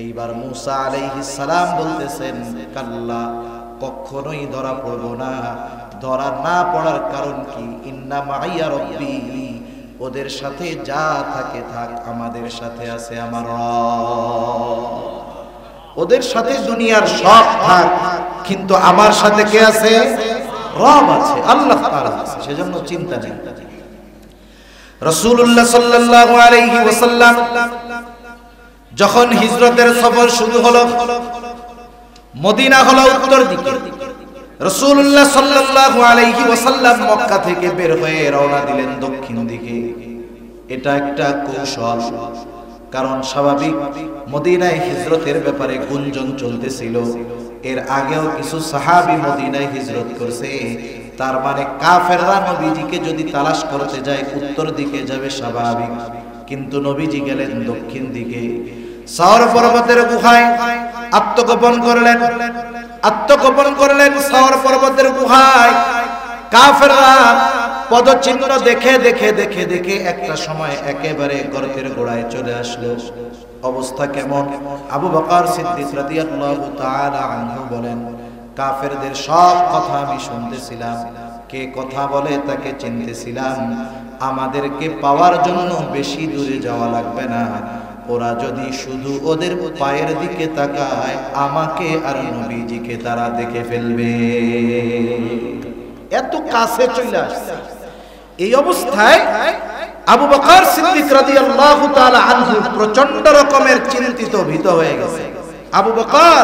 এইবার মূসা আলাইহিস সালাম বলতেছেন, কাল্লা, কখনোই ধরা পড়ব না। ধরা না পড়ার কারণ কি? ইন্না মাইয়া রব্বি, ওদের সাথে যা থাকে থাক, আমাদের সাথে আছে আমার রব। ওদের সাথে দুনিয়ার সব থাক, কিন্তু আমার সাথে কে আছে? রব আছে, আল্লাহ তাআলা আছে। সেজন্য চিন্তা নেই। রাসূলুল্লাহ সাল্লাল্লাহু আলাইহি ওয়াসাল্লাম যখন হিজরতের সফর শুরু হলো, মদিনা হলো উত্তর দিকে, রাসূলুল্লাহ সাল্লাল্লাহু আলাইহি ওয়াসাল্লাম মক্কা থেকে বের হয়ে রওনা দিলেন দক্ষিণ দিকে। এটা একটা কৌশল, কারণ স্বাভাবিক মদিনায় হিজরতের ব্যাপারে গুঞ্জন চলতেছিল। এর আগেও কিছু সাহাবী মদিনায় হিজরত করছে, তার মানে কাফেররা নবীজিকে যদি তালাশ করতে যায় উত্তর দিকে যাবে স্বাভাবিক, কিন্তু নবীজি গেলেন দক্ষিণ দিকে। সাওর পর্বতের গুহায় আত্মগোপন করলেন সাওর পর্বতের গুহায়। কাফেররা পদচিহ্ন দেখে দেখে দেখে দেখে একটা সময় একেবারে গর্তের গোড়ায় চলে আসলো। অবস্থা কেমন? আবু বকর সিদ্দিক রাদিয়াল্লাহু তাআলা আনহু বলেন, কাফেরদের সব কথা আমি শুনতেছিলাম, কে কথা বলে তাকে চিনতেছিলাম। আমাদেরকে পাওয়ার জন্য বেশি দূরে যাওয়া লাগবে না, ওরা যদি শুধু ওদের পায়ের দিকে তাকায় আমাকে আর নবীজিকে তারা দেখে ফেলবে। এত কাছে চলে আসছে। এই অবস্থায় আবু বকর সিদ্দিক রাদিয়াল্লাহু তাআলা আনহু প্রচন্ড রকমের চিন্তিত, ভীত হয়ে গেছে। আবু বকর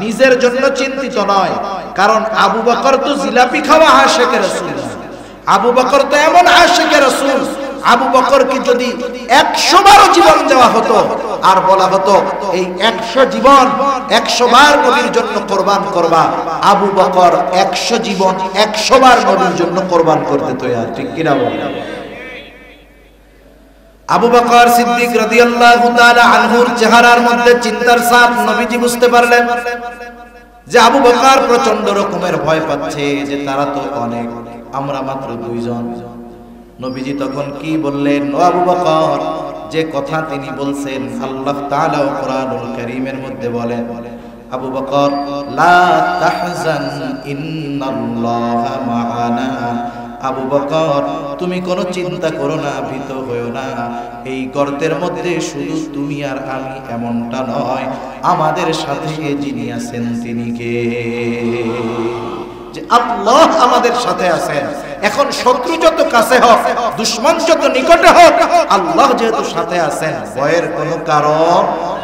নিজের জন্য চিন্তিত নয়, কারণ আবু বকর তো জিলাপি খাওয়া আশিকে রাসূল। আবু বকর তো এমন আশিকে রাসূল, আবু বকরকে যদি 100 বার জীবন দেওয়া হতো আর বলা হতো এই 100 জীবন 100 বার নবীর জন্য কোরবান করবা, আবু বকর 100 জীবন 100 বার নবীর জন্য কোরবান করতে তৈরি। ঠিক কিনা বলেন? আবু বকর সিদ্দিক রাদিয়াল্লাহু তাআলা আনহুর চেহারার মধ্যে চিন্তার ছাপ নবীজি বুঝতে পারলেন যে আবু বকর প্রচন্ড রকমের ভয় পাচ্ছে, যে তারা তো অনেক, আমরা মাত্র 2 জন। নবীজি তখন কি বললেন? ও আবু বকর, যে কথা তিনি বলছেন আল্লাহ তাআলা কোরআনুল কারীমের মধ্যে বলেন, আবু বকর লা তাহজান ইন্নাল্লাহা মা'ানা। আবু বকর তুমি কোনো চিন্তা করো না, ভীত হয়ো না। এই গর্তের মধ্যে শুধু তুমি আর আমি এমনটা নয়, আমাদের সাথে যিনি আছেন তিনি কে? যে আল্লাহ আমাদের সাথে আছেন। এখন শত্রু যত কাছে হোক, দুশমন যত নিকটে হোক, আল্লাহ যেহেতু সাথে আছেন, ভয়ের কোনো কারণ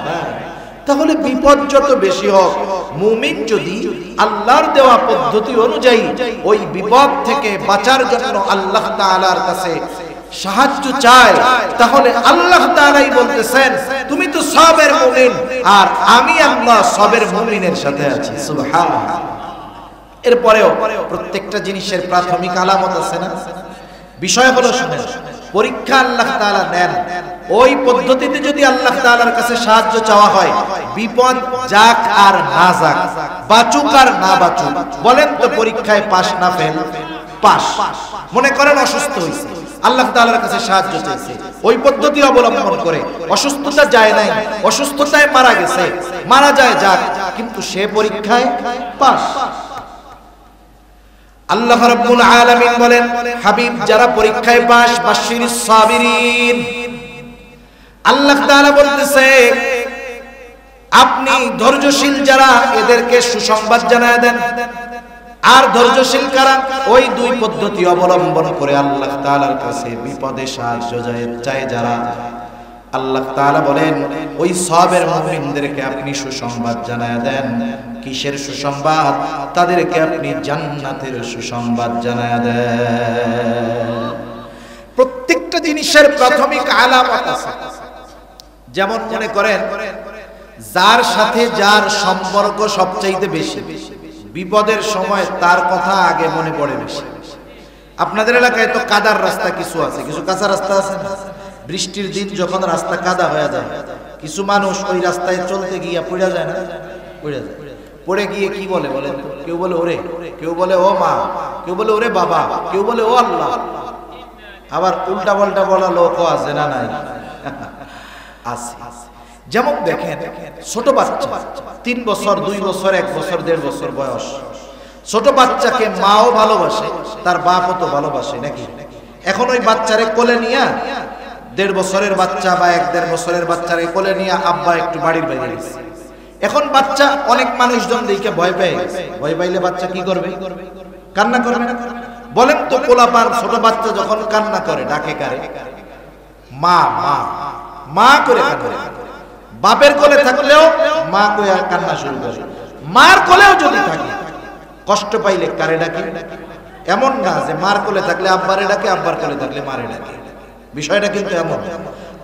নাই। তাহলে বিপদ যত বেশি হোক, মুমিন যদি আল্লাহর দেওয়া পদ্ধতি অনুযায়ী ওই বিপদ থেকে বাঁচার জন্য আল্লাহ তাআলার কাছে সাহায্য চায়, তাহলে আল্লাহ তাআলাই বলতেছেন তুমি তো সবের মুমিন, আর আমি আল্লাহ সবের মুমিনের সাথে আছি। সুবহানাল্লাহ। এরপরেও প্রত্যেকটা জিনিসের প্রাথমিক আলামত আছে না? বিষয় হলো, শুনেন, পরীক্ষা আল্লাহ তাআলা নেন, ওই পদ্ধতিতে যদি আল্লাহ তাআলার কাছে সাহায্য চাওয়া হয়, বিপদ যাক আর না যাক, বাঁচুক আর না বাঁচুক, বলেন তো পরীক্ষায় পাস না ফেল? পাস। মনে করেন অসুস্থ হয়েছে, আল্লাহ তাআলার কাছে সাহায্য চাইছে, ওই পদ্ধতি অবলম্বন করে অসুস্থতা যায় নাই, অসুস্থতায় মারা গেছে, মারা যায় যাক, কিন্তু সে পরীক্ষায় পাস। আল্লাহ রাব্বুল আলামিন বলেন, হাবিব যারা পরীক্ষায় পাস, বাশশিরিস সাবিরিন। আল্লাহ তাআলা বলতেছে আপনি ধৈর্যশীল যারা, এদেরকে সুসংবাদ জানায় দেন। আর ধৈর্যশীল কারা? ওই 2 পদ্ধতি অবলম্বন করে আল্লাহ তাআলার কাছে বিপদে সাহায্য চায় যারা, আল্লাহ তাআলা বলেন ওই সবের মুমিনদেরকে আপনি সুসংবাদ জানায় দেন। কিসের সুসংবাদ? তাদেরকে আপনি জান্নাতের সুসংবাদ জানায় দেন। প্রত্যেকটা জিনিসের প্রাথমিক আলামত আছে। যেমন মনে করেন, যার সাথে যার সম্পর্ক সবচাইতে বেশি, বিপদের সময় তার কথা আগে মনে পড়ে বেশি। আপনাদের এলাকায় তো কাদার রাস্তা কিছু আছে, কিছু কাঁচা রাস্তা আছে না? বৃষ্টির দিন যখন রাস্তা কাদা হয়ে যায়, কিছু মানুষ ওই রাস্তায় চলতে গিয়ে পড়ে যায় না? পড়ে যায়। পড়ে গিয়ে কি বলে বলেন? কেউ বলে ওরে, কেউ বলে ও মা, কেউ বলে ওরে বাবা, কেউ বলে ও আল্লাহ। আবার উল্টা পাল্টা বলা লোকও আছে না? নাই, আছে। যেমন দেখেন, ছোট বাচ্চা 3 বছর, 2 বছর, 1 বছর, 1.5 বছর বয়স, ছোট বাচ্চাকে মাও ভালোবাসে, তার বাপও তো ভালোবাসে নাকি? এখন ওই বাচ্চারে কোলে নিয়ে 1.5 বছরের বাচ্চা বা 1-1.5 বছরের বাচ্চারে কোলে নিয়ে আব্বা একটু বাড়ির বাইরে গেছে। এখন বাচ্চা অনেক মানুষজন দেখে ভয় পেয়ে গেছে। ভয় পাইলে বাচ্চা কি করবে? কান্না করবে না? বলেন তো, পোলাপান ছোট বাচ্চা যখন কান্না করে ডাকে কারে? মা মা মা করে কাঁদে। বাপের কোলে থাকলেও মা কইয়া কান্না শুরু করে। মার কোলেও যদি থাকে কষ্ট পাইলে কারে ডাকে? এমন না যে মার কোলে থাকলে আব্বারে ডাকে, আব্বার কোলে থাকলে মারে ডাকে। বিষয়টা কিন্তু এমন।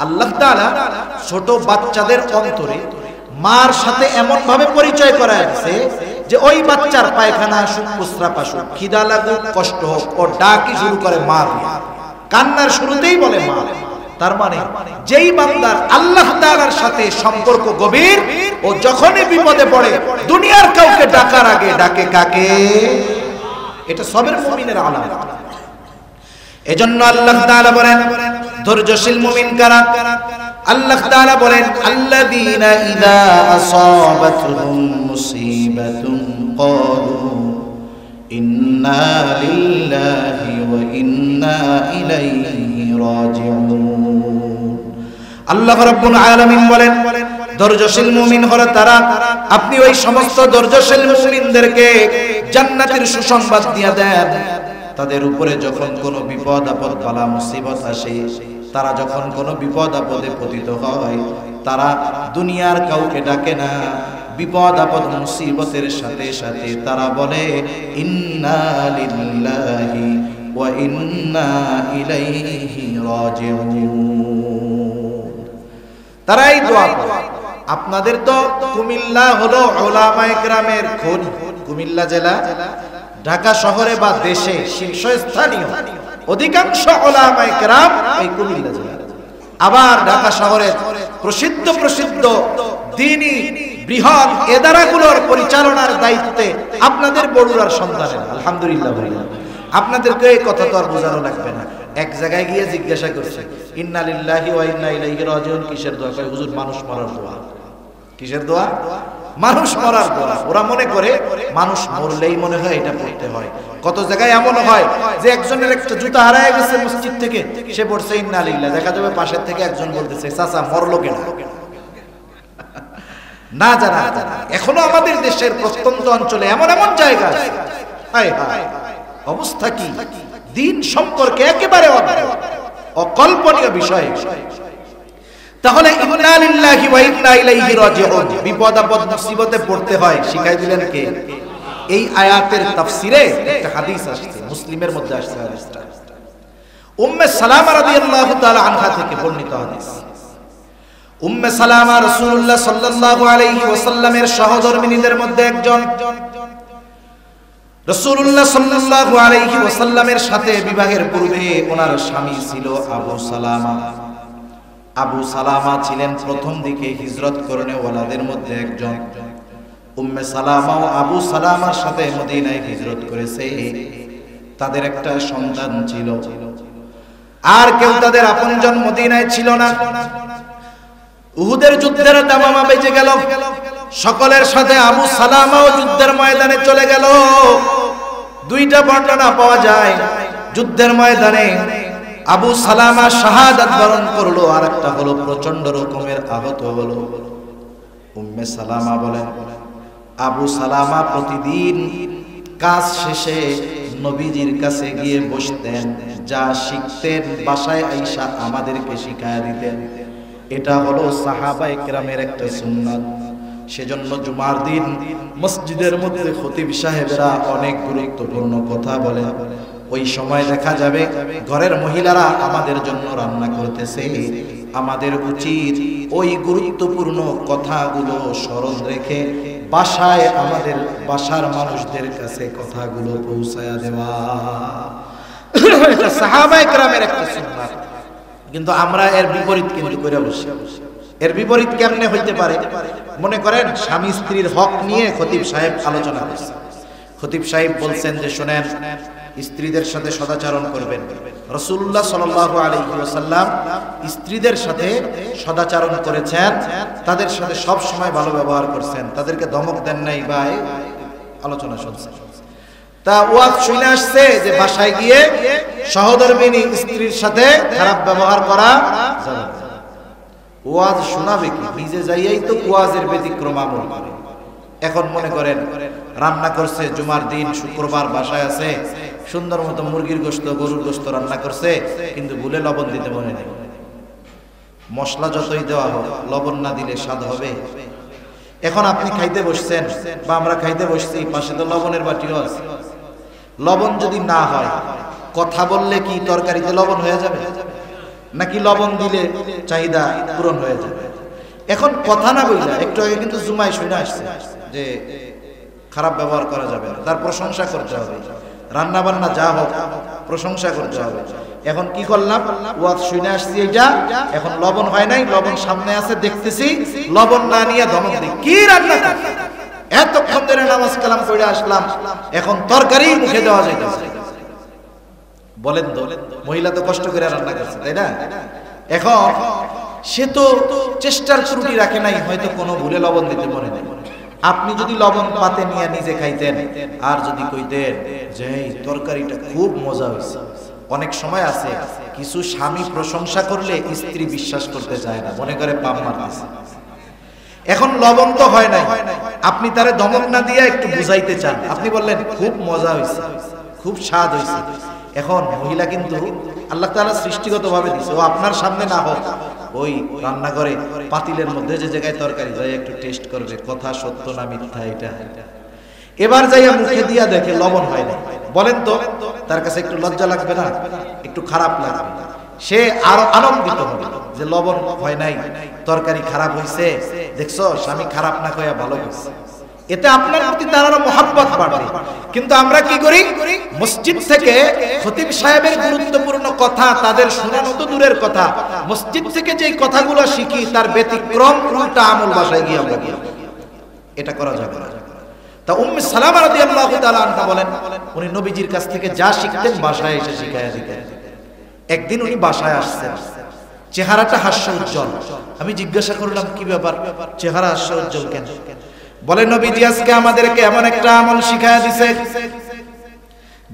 আল্লাহ তাআলা ছোট বাচ্চাদের অন্তরে মার সাথে এমন ভাবে পরিচয় করায় দিয়েছে যে ওই বাচ্চার পায়খানা আসুক, প্রস্রাব আসুক, খিদা লাগুক, কষ্ট হোক, ও ডাকি শুরু করে মা দিয়ে। কান্নার শুরুতেই বলে মা। তার মানে যেই বান্দার আল্লাহ তাআলার সাথে সম্পর্ক গভীর, ও যখনই বিপদে পড়ে দুনিয়ার কাউকে ডাকার আগে ডাকে কাকে? এটা সবের মুমিনের আলামত। এজন্য আল্লাহ তাআলা বলেন ধৈর্যশীল মুমিন কারা? আল্লাহ তাআলা বলেন আল্লাযীনা ইযা আসাবাতুহুম মুসিবাতুন ক্বালু ইন্না লিল্লাহি ওয়া ইন্না ইলাইহি রাজিউন। আল্লাহ রাব্বুল আলামিন বলেন ধৈর্যশীল মুমিন হলো তারা। আপনি ওই সমস্ত ধৈর্যশীল মুমিনদেরকে জান্নাতের সুসংবাদ দিয়ে দেন। তাদের উপরে যখন কোনো বিপদ আপদ বালা মুসিবত আসে, তারা যখন কোনো বিপদ আপদে পতিত হয়, তারা দুনিয়ার কাউকে ডাকে না। বিপদ আপদ মুসিবতের সাথে সাথে তারা বলে ইন্না লিল্লাহি ওয়া ইন্না ইলাইহি রাজিউন। তারাই দোয়া করে। আপনাদের তো কুমিল্লা হলো উলামায়ে কেরামের খনি। কুমিল্লা জেলা ঢাকা শহরে বা দেশে শীর্ষস্থানীয় অধিকাংশ উলামায়ে কেরাম এই কুমিল্লা জেলা। আবার ঢাকা শহরের প্রসিদ্ধ দ্বীনি বৃহৎ এদারাগুলোর পরিচালনার দায়িত্বে আপনাদের বড়ুরার সন্তানেরা। আলহামদুলিল্লাহ। আপনাদেরকে এই কথা তো আর বোঝানো লাগবে না। এক জায়গায় গিয়ে জিজ্ঞাসা করছে ইন্না লিল্লাহি ওয়া ইন্না ইলাইহি রাজিউন কিসের দোয়া? কয় হুজুর মানুষ মরার দোয়া। কিসের দোয়া? মানুষ মরার দোয়া। ওরা মনে করে মানুষ মরলেই মনে হয় এটা পড়তে হয়। কত জায়গায় এমন হয় যে একজনের একটা জুতা হারায় গেছে মসজিদ থেকে, সে পড়ছে ইন্না লিল্লাহ, দেখা যাবে পাশের থেকে একজন বলতেছে চাচা মরলো কেন? না জানা। এখনো আমাদের দেশের প্রত্যন্ত অঞ্চলে এমন এমন জায়গা আছে, হায় হায় অবস্থা কি! দিন সম্পর্কে একেবারে অকল্পনীয় বিষয়। তাহলে ইন্না লিল্লাহি ওয়া ইন্না ইলাইহি রাজিউন বিপদ আপদ মুসিবতে পড়তে হয় শিখাই দিলেন কে? এই আয়াতের তাফসিরে একটা হাদিস আসছে, মুসলিমের মধ্যে আসছে হাদিসটা। উম্মে সালামা রাদিয়াল্লাহু তাআলা আনহা থেকে বর্ণিত হাদিস। উম্মে সালামা রাসূলুল্লাহ সাল্লাল্লাহু আলাইহি ওয়াসাল্লামের সহধর্মিনীদের মধ্যে একজন। রাসূলুল্লাহ সাল্লাল্লাহু আলাইহি ওয়াসাল্লামের সাথে বিবাহের পূর্বে ওনার স্বামী ছিল আবু সালামা। আবু সালামা ছিলেন প্রথম দিকে হিজরত করনে ওয়ালাদের মধ্যে একজন। উম্মে সালামা ও আবু সালামার সাথে মদিনায় হিজরত করেছে। তাদের একটা সন্তান ছিল। আর কেউ তাদের আপনজন মদিনায় ছিল না। উহুদের যুদ্ধের দামামা বেজে গেল। সকলের সাথে আবু সালামাও যুদ্ধের ময়দানে চলে গেল। দুইটা বর্ণনা পাওয়া যায়। যুদ্ধের ময়দানে আবু সালামা শাহাদাত বরণ করলো, আর একটা হলো প্রচন্ড রকমের আহত হলো। উম্মে সালামা বলেন আবু সালামা প্রতিদিন কাজ শেষে নবীজির কাছে গিয়ে বসতেন, যা শিখতেন বাসায় আইসা আমাদেরকে শিখায়া দিতেন। এটা হলো সাহাবায়ে কেরামের একটা সুন্নাত। সেজন্য জুমার দিন মসজিদের মধ্যে খতিব সাহেবরা অনেক গুরুত্বপূর্ণ কথা বলেন। ওই সময় দেখা যাবে ঘরের মহিলারা আমাদের জন্য রান্না করতেছে। আমাদের উচিত ওই গুরুত্বপূর্ণ কথাগুলো স্মরণ রেখে বাসায় আমাদের বাসার মানুষদের কাছে কথাগুলো পৌঁছায়া দেওয়া। এটা সাহাবায়ে কেরামের একটা সুন্নাত। কিন্তু আমরা এর বিপরীত কিন্তু করে বসি। এর বিপরীত কেমনে হইতে পারে? মনে করেন স্বামী স্ত্রীর হক নিয়ে খতিব সাহেব আলোচনা করছেন। খতিব সাহেব বলছেন যে শুনেন, স্ত্রীদের সাথে সদাচরণ করবেন। রাসূলুল্লাহ সাল্লাল্লাহু আলাইহি ওয়াসাল্লাম স্ত্রীদের সাথে সদাচরণ করেছেন, তাদের সাথে সব সময় ভালো ব্যবহার করছেন, তাদেরকে ধমক দেন নাই বা আলোচনা শুনছেন। তা ওয়াজ শুনে আসছে যে বাসায় গিয়ে সহধর্মিনী স্ত্রীর সাথে খারাপ ব্যবহার করা যাবে না। ওয়াজ শোনাবে কি, নিজে যাইয়াই তো ওয়াজের ব্যতিক্রম আমল করে। এখন মনে করেন রান্না করছে, জুমার দিন শুক্রবার বাসায় আছে, সুন্দর মতো মুরগির গোশত গরুর গোশত রান্না করছে, কিন্তু ভুলে লবণ দিতে মনে নেই। মশলা যতই দেওয়া হোক লবণ না দিলে স্বাদ হবে? এখন আপনি খাইতে বসছেন বা আমরা খাইতে বসছি, পাশে তো লবণের বাটিও আছে। লবণ যদি না হয়, কথা বললে কি তরকারিতে লবণ হয়ে যাবে, নাকি লবণ দিলে চাহিদা পূরণ হয়ে যাবে? এখন কথা না বললে, একটু আগে কিন্তু জুমায় শুনে আসছে যে খারাপ ব্যবহার করা যাবে না, তার প্রশংসা করতে হবে, রান্না বান্না যা হোক প্রশংসা করতে হবে। এখন কি করলাম, ওয়াজ শুনে আসছি এটা, এখন লবণ হয় নাই, লবণ সামনে আছে দেখতেছি, লবণ না নিয়ে ধমক দিই, কি রান্না এতক্ষণ ধরে নামাজ কালাম পড়ে আসলাম, এখন তরকারি মুখে দেওয়া যাইতেছে। বলেন তো, মহিলা তো কষ্ট করে রান্না করছে, তাই না? এখন সে তো চেষ্টার ত্রুটি রাখে নাই, হয়তো কোনো ভুলে লবণ দিতে মনে নেই। আপনি যদি লবণ পাতে নিয়ে নিজে খাইতেন, আর যদি কইতেন যে এই তরকারিটা খুব মজা হয়েছে। অনেক সময় আছে কিছু স্বামী প্রশংসা করলে স্ত্রী বিশ্বাস করতে চায় না, মনে করে পাপ মারতেছে। এখন লবণ তো হয় নাই, আপনি তারে দমক না দিয়ে একটু বুঝাইতে চান, আপনি বললেন খুব মজা হয়েছে, খুব স্বাদ হয়েছে। এখন মহিলা কিন্তু আল্লাহ তাআলা সৃষ্টিগতভাবে দিছে, ও আপনার সামনে না হোক, ওই রান্না করে পাতিলের মধ্যে যে জায়গায় তরকারি যায় একটু টেস্ট করবে, কথা সত্য না মিথ্যা এটা। এবার যাইয়া মুখে দিয়া দেখে লবণ হয় না, বলেন তো তার কাছে একটু লজ্জা লাগবে না, একটু খারাপ লাগবে? সে আরো আনন্দিত হবে যে লবণ হয় নাই, তরকারি খারাপ হয়েছে, দেখছো স্বামী খারাপ না কইয়া ভালো হয়েছে। এতে আপনার প্রতি তার আরো মহব্বত বাড়বে। কিন্তু আমরা কি করি, মসজিদ থেকে খতিব সাহেবের গুরুত্বপূর্ণ কথা তাদের শোনানো তো দূরের কথা, মসজিদ থেকে যে কথাগুলো শিখি তার ব্যতিক্রম উল্টা আমল বাসায় গিয়ে আমরা করি। এটা করা যাবে না। তা উম্মে সালামা রাদিয়াল্লাহু তাআলা আনহা বলেন, উনি নবীজির কাছ থেকে যা শিখতেন বাসায় এসে শিখায়া দিতেন। একদিন উনি বাসায় আসছেন, চেহারাটা হাস্য উজ্জ্বল। আমি জিজ্ঞাসা করলাম কি ব্যাপার, চেহারা হাস্য উজ্জ্বল কেন? বলে নবীজি আজকে আমাদেরকে এমন একটা আমল শিখায়া দিয়েছে,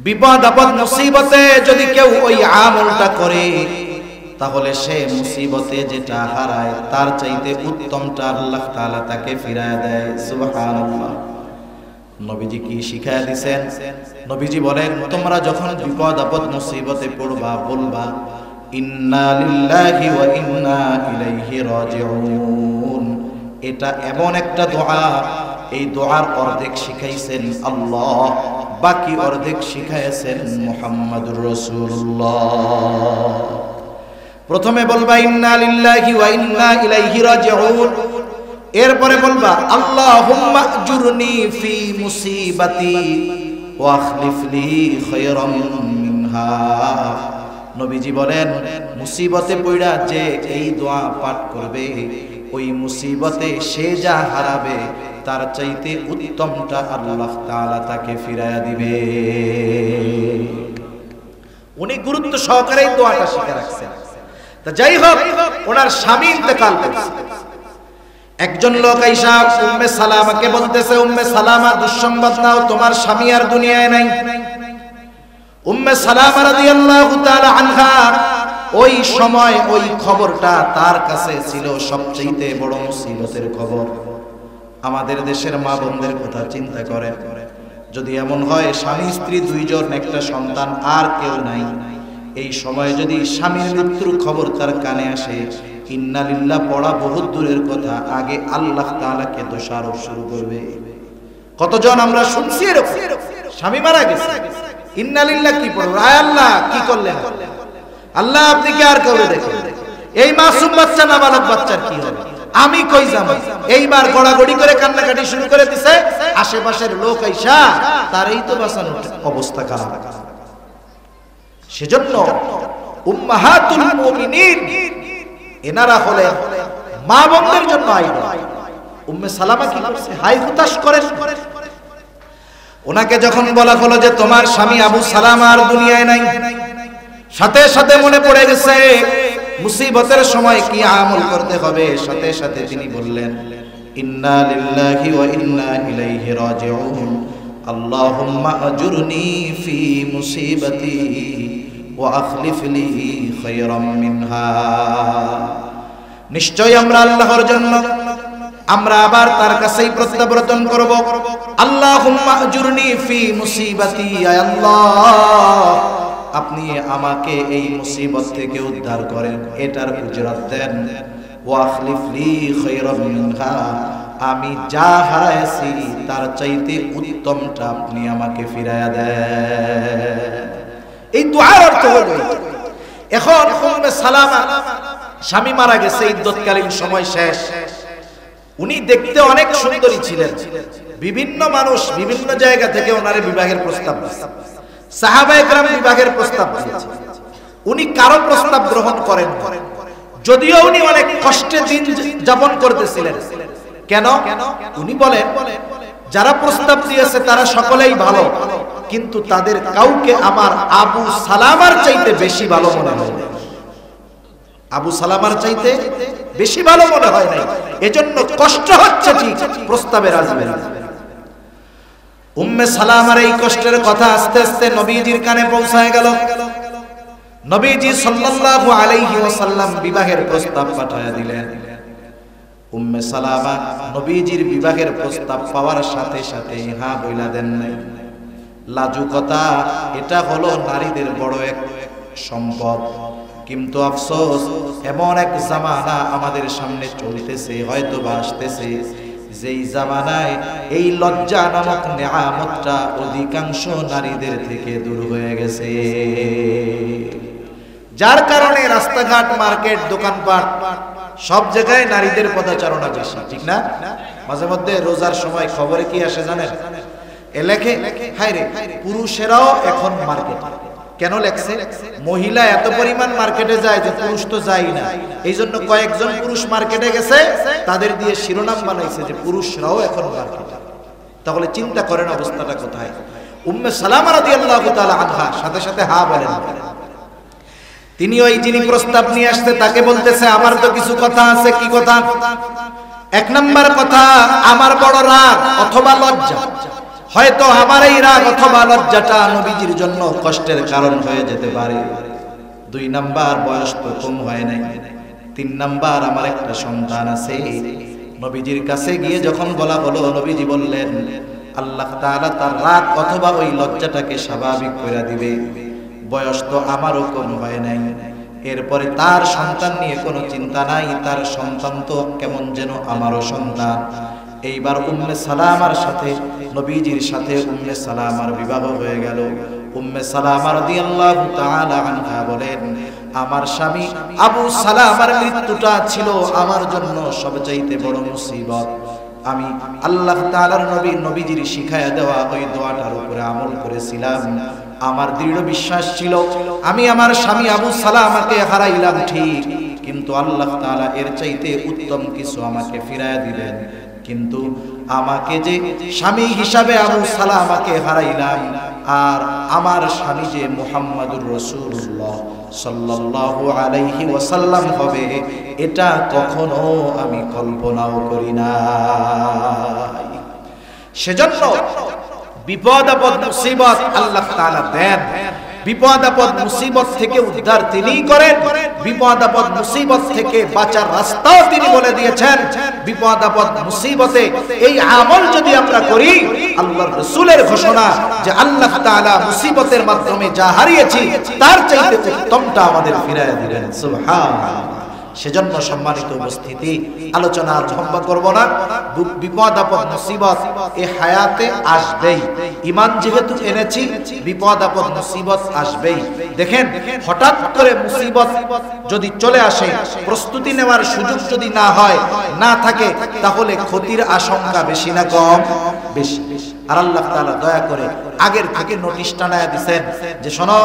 বিপদ আপদ মুসিবতে যদি কেউ ওই আমলটা করে তাহলে সে মুসিবতে যেটা হারায় তার চাইতে উত্তমটা আল্লাহ তাআলা তাকে ফিরায় দেয়। সুবহানাল্লাহ। নবীজি কি শিখায়া দিয়েছেন? নবীজি বলেন, তোমরা যখন বিপদ আপদ মুসিবতে পড়বা বলবা ইন্না লিল্লাহি ওয়া ইন্না ইলাইহি রাজিউন। এটা এমন একটা দোয়া, এই দোয়ার অর্ধেক শিখাইছেন আল্লাহ, বাকি অর্ধেক শিখাইছেন মুহাম্মাদুর রাসূলুল্লাহ। প্রথমে বলবা ইন্না লিল্লাহি ওয়া ইন্না ইলাইহি রাজিউন, এরপরে বলবা আল্লাহুম্মা আজুরনি ফি মুসিবাতি ওয়া আখলিফ লি খায়রাম মিনহা। নবীজি বলেন, মুসিবতে পড়া যে এই দোয়া পাঠ করবে, ওই মুসিবতে সে যা হারাবে তার চাইতে উত্তমটা আল্লাহ তাআলা তাকে ফিরায়া দিবে। উনি গুরুত্ব সহকারে দোয়াটা শিখে রাখছেন। তা যাই হোক, ওনার স্বামী ইন্তেকাল করেছে। একজন লোক আইসা উম্মে সালামাকে বলতেছে, উম্মে সালামা দুঃসংবাদ নাও, তোমার স্বামী আর দুনিয়ায় নাই। উম্মে সালামা রাদিয়াল্লাহু তাআলা আনহা ওই সময় ওই খবরটা তার কাছে ছিল সবচেয়ে বড় মুসিবতের খবর। আমাদের দেশের মা বোনদের কথা চিন্তা করেন, যদি এমন হয় স্বামী স্ত্রী দুইজন, একটা সন্তান, আর কেউ নাই, এই সময় যদি স্বামীর মৃত্যুর খবর তার কানে আসে, ইন্না লিল্লাহ পড়া বহুত দূরের কথা, আগে আল্লাহ তাআলাকে দোষারোপ শুরু করবে। কতজন আমরা শুনছি এরকম, স্বামী মারা গেছে, ইন্না লিল্লাহ কি পড়ব, আয় আল্লাহ কি করলেন, আল্লাহ আপনি কি আর কাউরে দেখেন? এই মাসুম বাচ্চা নাবালক বাচ্চার কি হবে, আমি কই যাব? এইবার গড়াগড়ি করে কান্নাকাটি শুরু করে দিছে, আশেপাশের লোক আইসা তারই তো বাঁচানোর অবস্থা খারাপ। সেজন্য উম্মাহাতুল মুমিনিন এনারা হলেন মা বোনদের জন্য আইডল। উম্মে সালামা কি করছে, হাই হুতাশ করেন। ওনাকে যখন বলা হলো যে তোমার স্বামী আবু সালামা আর দুনিয়ায় নাই, সাথে সাথে মনে পড়ে গেছে মুসিবতের সময় কি আমল করতে হবে। সাথে সাথে তিনি বললেন ইন্না লিল্লাহি ওয়া ইন্না ইলাইহি রাজিউন। আল্লাহুম্মা আজুরনি ফি মুসিবাতি ওয়া আখলিফ লি খায়রাম মিনহা। নিশ্চয় আমরা আল্লাহর জন্য আমরা আবার তার কাছেই প্রত্যাবর্তন করব। আল্লাহুম্মা আজুরনি ফি মুসিবাতি, আয় আল্লাহ আপনি আমাকে এই মুসিবত থেকে উদ্ধার করেন, এটার উজরাত দেন। ওয়া আখলিফ লি খায়রাম মিনহা, আমি যা হারাইছি তার চাইতে উত্তমটা আপনি আমাকে ফিরায়া দেন। এই দুআর অর্থ হলো এখন উম্মে সালামা স্বামী মারা গেছে, ইদ্যতকালীন সময় শেষ। উনি দেখতে অনেক সুন্দরী ছিলেন, বিভিন্ন মানুষ বিভিন্ন জায়গা থেকে ওনারে বিবাহের প্রস্তাব দিয়েছে, সাহাবায়ে কেরাম বিবাহের প্রস্তাব দিয়েছে, উনি কারো প্রস্তাব গ্রহণ করেন। যদিও উনি অনেক কষ্টে দিন যাপন করতেছিলেন। কেন? উনি বলেন যারা প্রস্তাব দিয়েছে তারা সকলেই ভালো, কিন্তু তাদের কাউকে আমার আবু সালামার চাইতে বেশি ভালো মনে হয় না। আবু সালামার চাইতে বেশি ভালো মনে হয় নাই, এজন্য কষ্ট হচ্ছে ঠিক, প্রস্তাবে রাজি হলেন। উম্মে সালামার এই কষ্টের কথা আস্তে আস্তে নবীজির কানে পৌঁছায় গেল। নবীজি সাল্লাল্লাহু আলাইহি ওয়াসাল্লাম বিবাহের প্রস্তাব পাঠায়া দিলেন। উম্মে সালামা নবীজির বিবাহের প্রস্তাব পাওয়ার সাথে সাথে হ্যাঁ বইলা দেন নাই। লাজুকতা, এটা হলো নারীদের বড় এক সম্পদ। কিন্তু আফসোস, এমন এক জামানা আমাদের সামনে চলতেছে, হয়তো বা আসতেছে, যেই জামানায় এই লজ্জা নামক নেয়ামতটা অধিকাংশ নারীদের থেকে দূর হয়ে গেছে। যার কারণে রাস্তাঘাট, মার্কেট, দোকানপাট সব জায়গায় নারীদের পদাচারণা বেশি, ঠিক না? মাঝে মধ্যে রোজার সময় খবরে কি আসে জানেন? লেখে হায় রে পুরুষেরাও এখন মার্কেট। কেন লেখছে? মহিলা এত পরিমাণ মার্কেটে যায় যে পুরুষ তো যায় না, এই জন্য কয়েকজন পুরুষ মার্কেটে গেছে, তাদের দিয়ে শিরোনাম বানাইছে যে পুরুষরাও এখন মার্কেটে। তাহলে চিন্তা করেন অবস্থাটা কোথায়। উম্মে সালামা রাদিয়াল্লাহু তাআলা আনহা সাথে সাথে হ্যাঁ বলেন। তিনি ওই যিনি প্রস্তাব নিয়ে আসতে তাকে বলতেছে আমার তো কিছু কথা আছে। কি কথা? এক নাম্বার কথা, আমার বড় রাগ অথবা লজ্জা। হয়তো আমার এই রাগ অথবা লজ্জাটা নবীজির জন্য কষ্টের কারণ হয়ে যেতে পারে। দুই নাম্বার, বয়স তো কম হয় নাই। তিন নাম্বার, আমার একটা সন্তান আছে। নবীজির কাছে গিয়ে যখন বলা হলো, নবীজি বললেন আল্লাহ তাআলা তার রাগ অথবা ওই লজ্জাটাকে স্বাভাবিক করে দিবে। বয়স তো আমারও কম হয় নাই, এরপরে তার সন্তান নিয়ে কোনো চিন্তা নাই, তার সন্তান তো কেমন যেন আমারও সন্তান। এইবার উম্মে সালামার সাথে, নবীজির সাথে উম্মে সালামার বিবাহ হয়ে গেল। উম্মে সালামা রাদিয়াল্লাহু তাআলা আনহা বলেন, আমার স্বামী আবু সালামার মৃত্যুটা ছিল আমার জন্য সবচাইতে বড় মুসিবত। আমি আল্লাহ তাআলার নবীজির শিখায়া দেওয়া ওই দোয়াটার উপরে আমল করেছিলাম। আমার দৃঢ় বিশ্বাস ছিল আমি আমার স্বামী আবু সালামাকে হারাইলাম ঠিক, কিন্তু আল্লাহ তাআলা এর চাইতে উত্তম কিছু আমাকে ফিরায়া দিবেন। কিন্তু আমাকে যে স্বামী হিসাবে আবু সালামাকে হারাইলাম, আর আমার স্বামী যে মুহাম্মাদুর রাসূলুল্লাহ সাল্লাল্লাহু আলাইহি ওয়াসাল্লাম হবে, এটা কখনো আমি কল্পনাও করি নাই। সেজন্য বিপদ আপদ মুসিবত আল্লাহ তাআলা দেন। বিপদ আপদ মুসিবত থেকে উদ্ধার তিনিই করেন। বিপদ আপদ মুসিবত থেকে বাঁচার রাস্তাও তিনি বলে দিয়েছেন। বিপদ আপদ মুসিবতে এই আমল যদি আমরা করি, আল্লাহর রাসূলের ঘোষণা যে আল্লাহ তাআলা মুসিবতের মাধ্যমে যা হারিয়েছি তার চাইতে উত্তমটা আমাদের ফিরিয়ে দিবেন। সুবহানাল্লাহ। সেজন্য সম্মানিত উপস্থিতি, আলোচনা আর লম্বা করব না। বিপদ আপদ মুসিবত এই হায়াতে আসবেই। ঈমান যেহেতু এনেছি, বিপদ আপদ মুসিবত আসবেই। দেখেন, হঠাৎ করে মুসিবত যদি চলে আসে, প্রস্তুতি নেওয়ার সুযোগ যদি না হয়, না থাকে, তাহলে ক্ষতির আশঙ্কা বেশি না কম? বেশি। আর আল্লাহ তাআলা দয়া করে আগের থেকে নোটিশ টানায়া দিবেন যে শোনো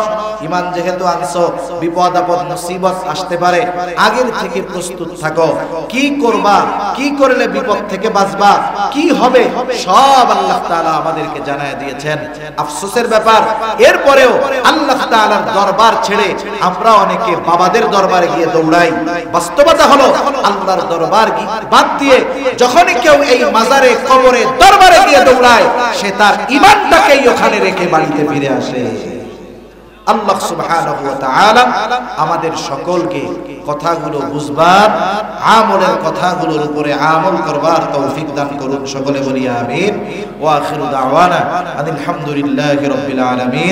ঈমান যেহেতু আনছো বিপদ আপদ মুসিবত আসতে পারে আগের থেকে প্রস্তুত থাকো কি করবা কি করলে বিপদ থেকে বাঁচবা কি হবে সব আল্লাহ তাআলা আমাদেরকে জানায়া দিয়েছেন আফসোসের ব্যাপার এরপরেও আল্লাহ তাআলার দরবার ছেড়ে আমরা অনেকে বাবাদের দরবারে গিয়ে দৌড়াই বাস্তবতা হলো আল্লাহর দরবার বাদ দিয়ে যখনই কেউ এই মাজারে কবরে দরবারে গিয়ে দৌড়ায় সে তার ঈমানটাকেই ওখানে রেখে বাড়িতে ফিরে আসে আল্লাহ সুবহানাহু ওয়া তাআলা আমাদের সকলকে কথাগুলো বুঝবার আমলের কথাগুলোর উপরে আমল করবার তৌফিক দান করুন সকলে বলি আমিন ওয়া আখিরু দাওয়ানা আলহামদুলিল্লাহি রাব্বিল আলামিন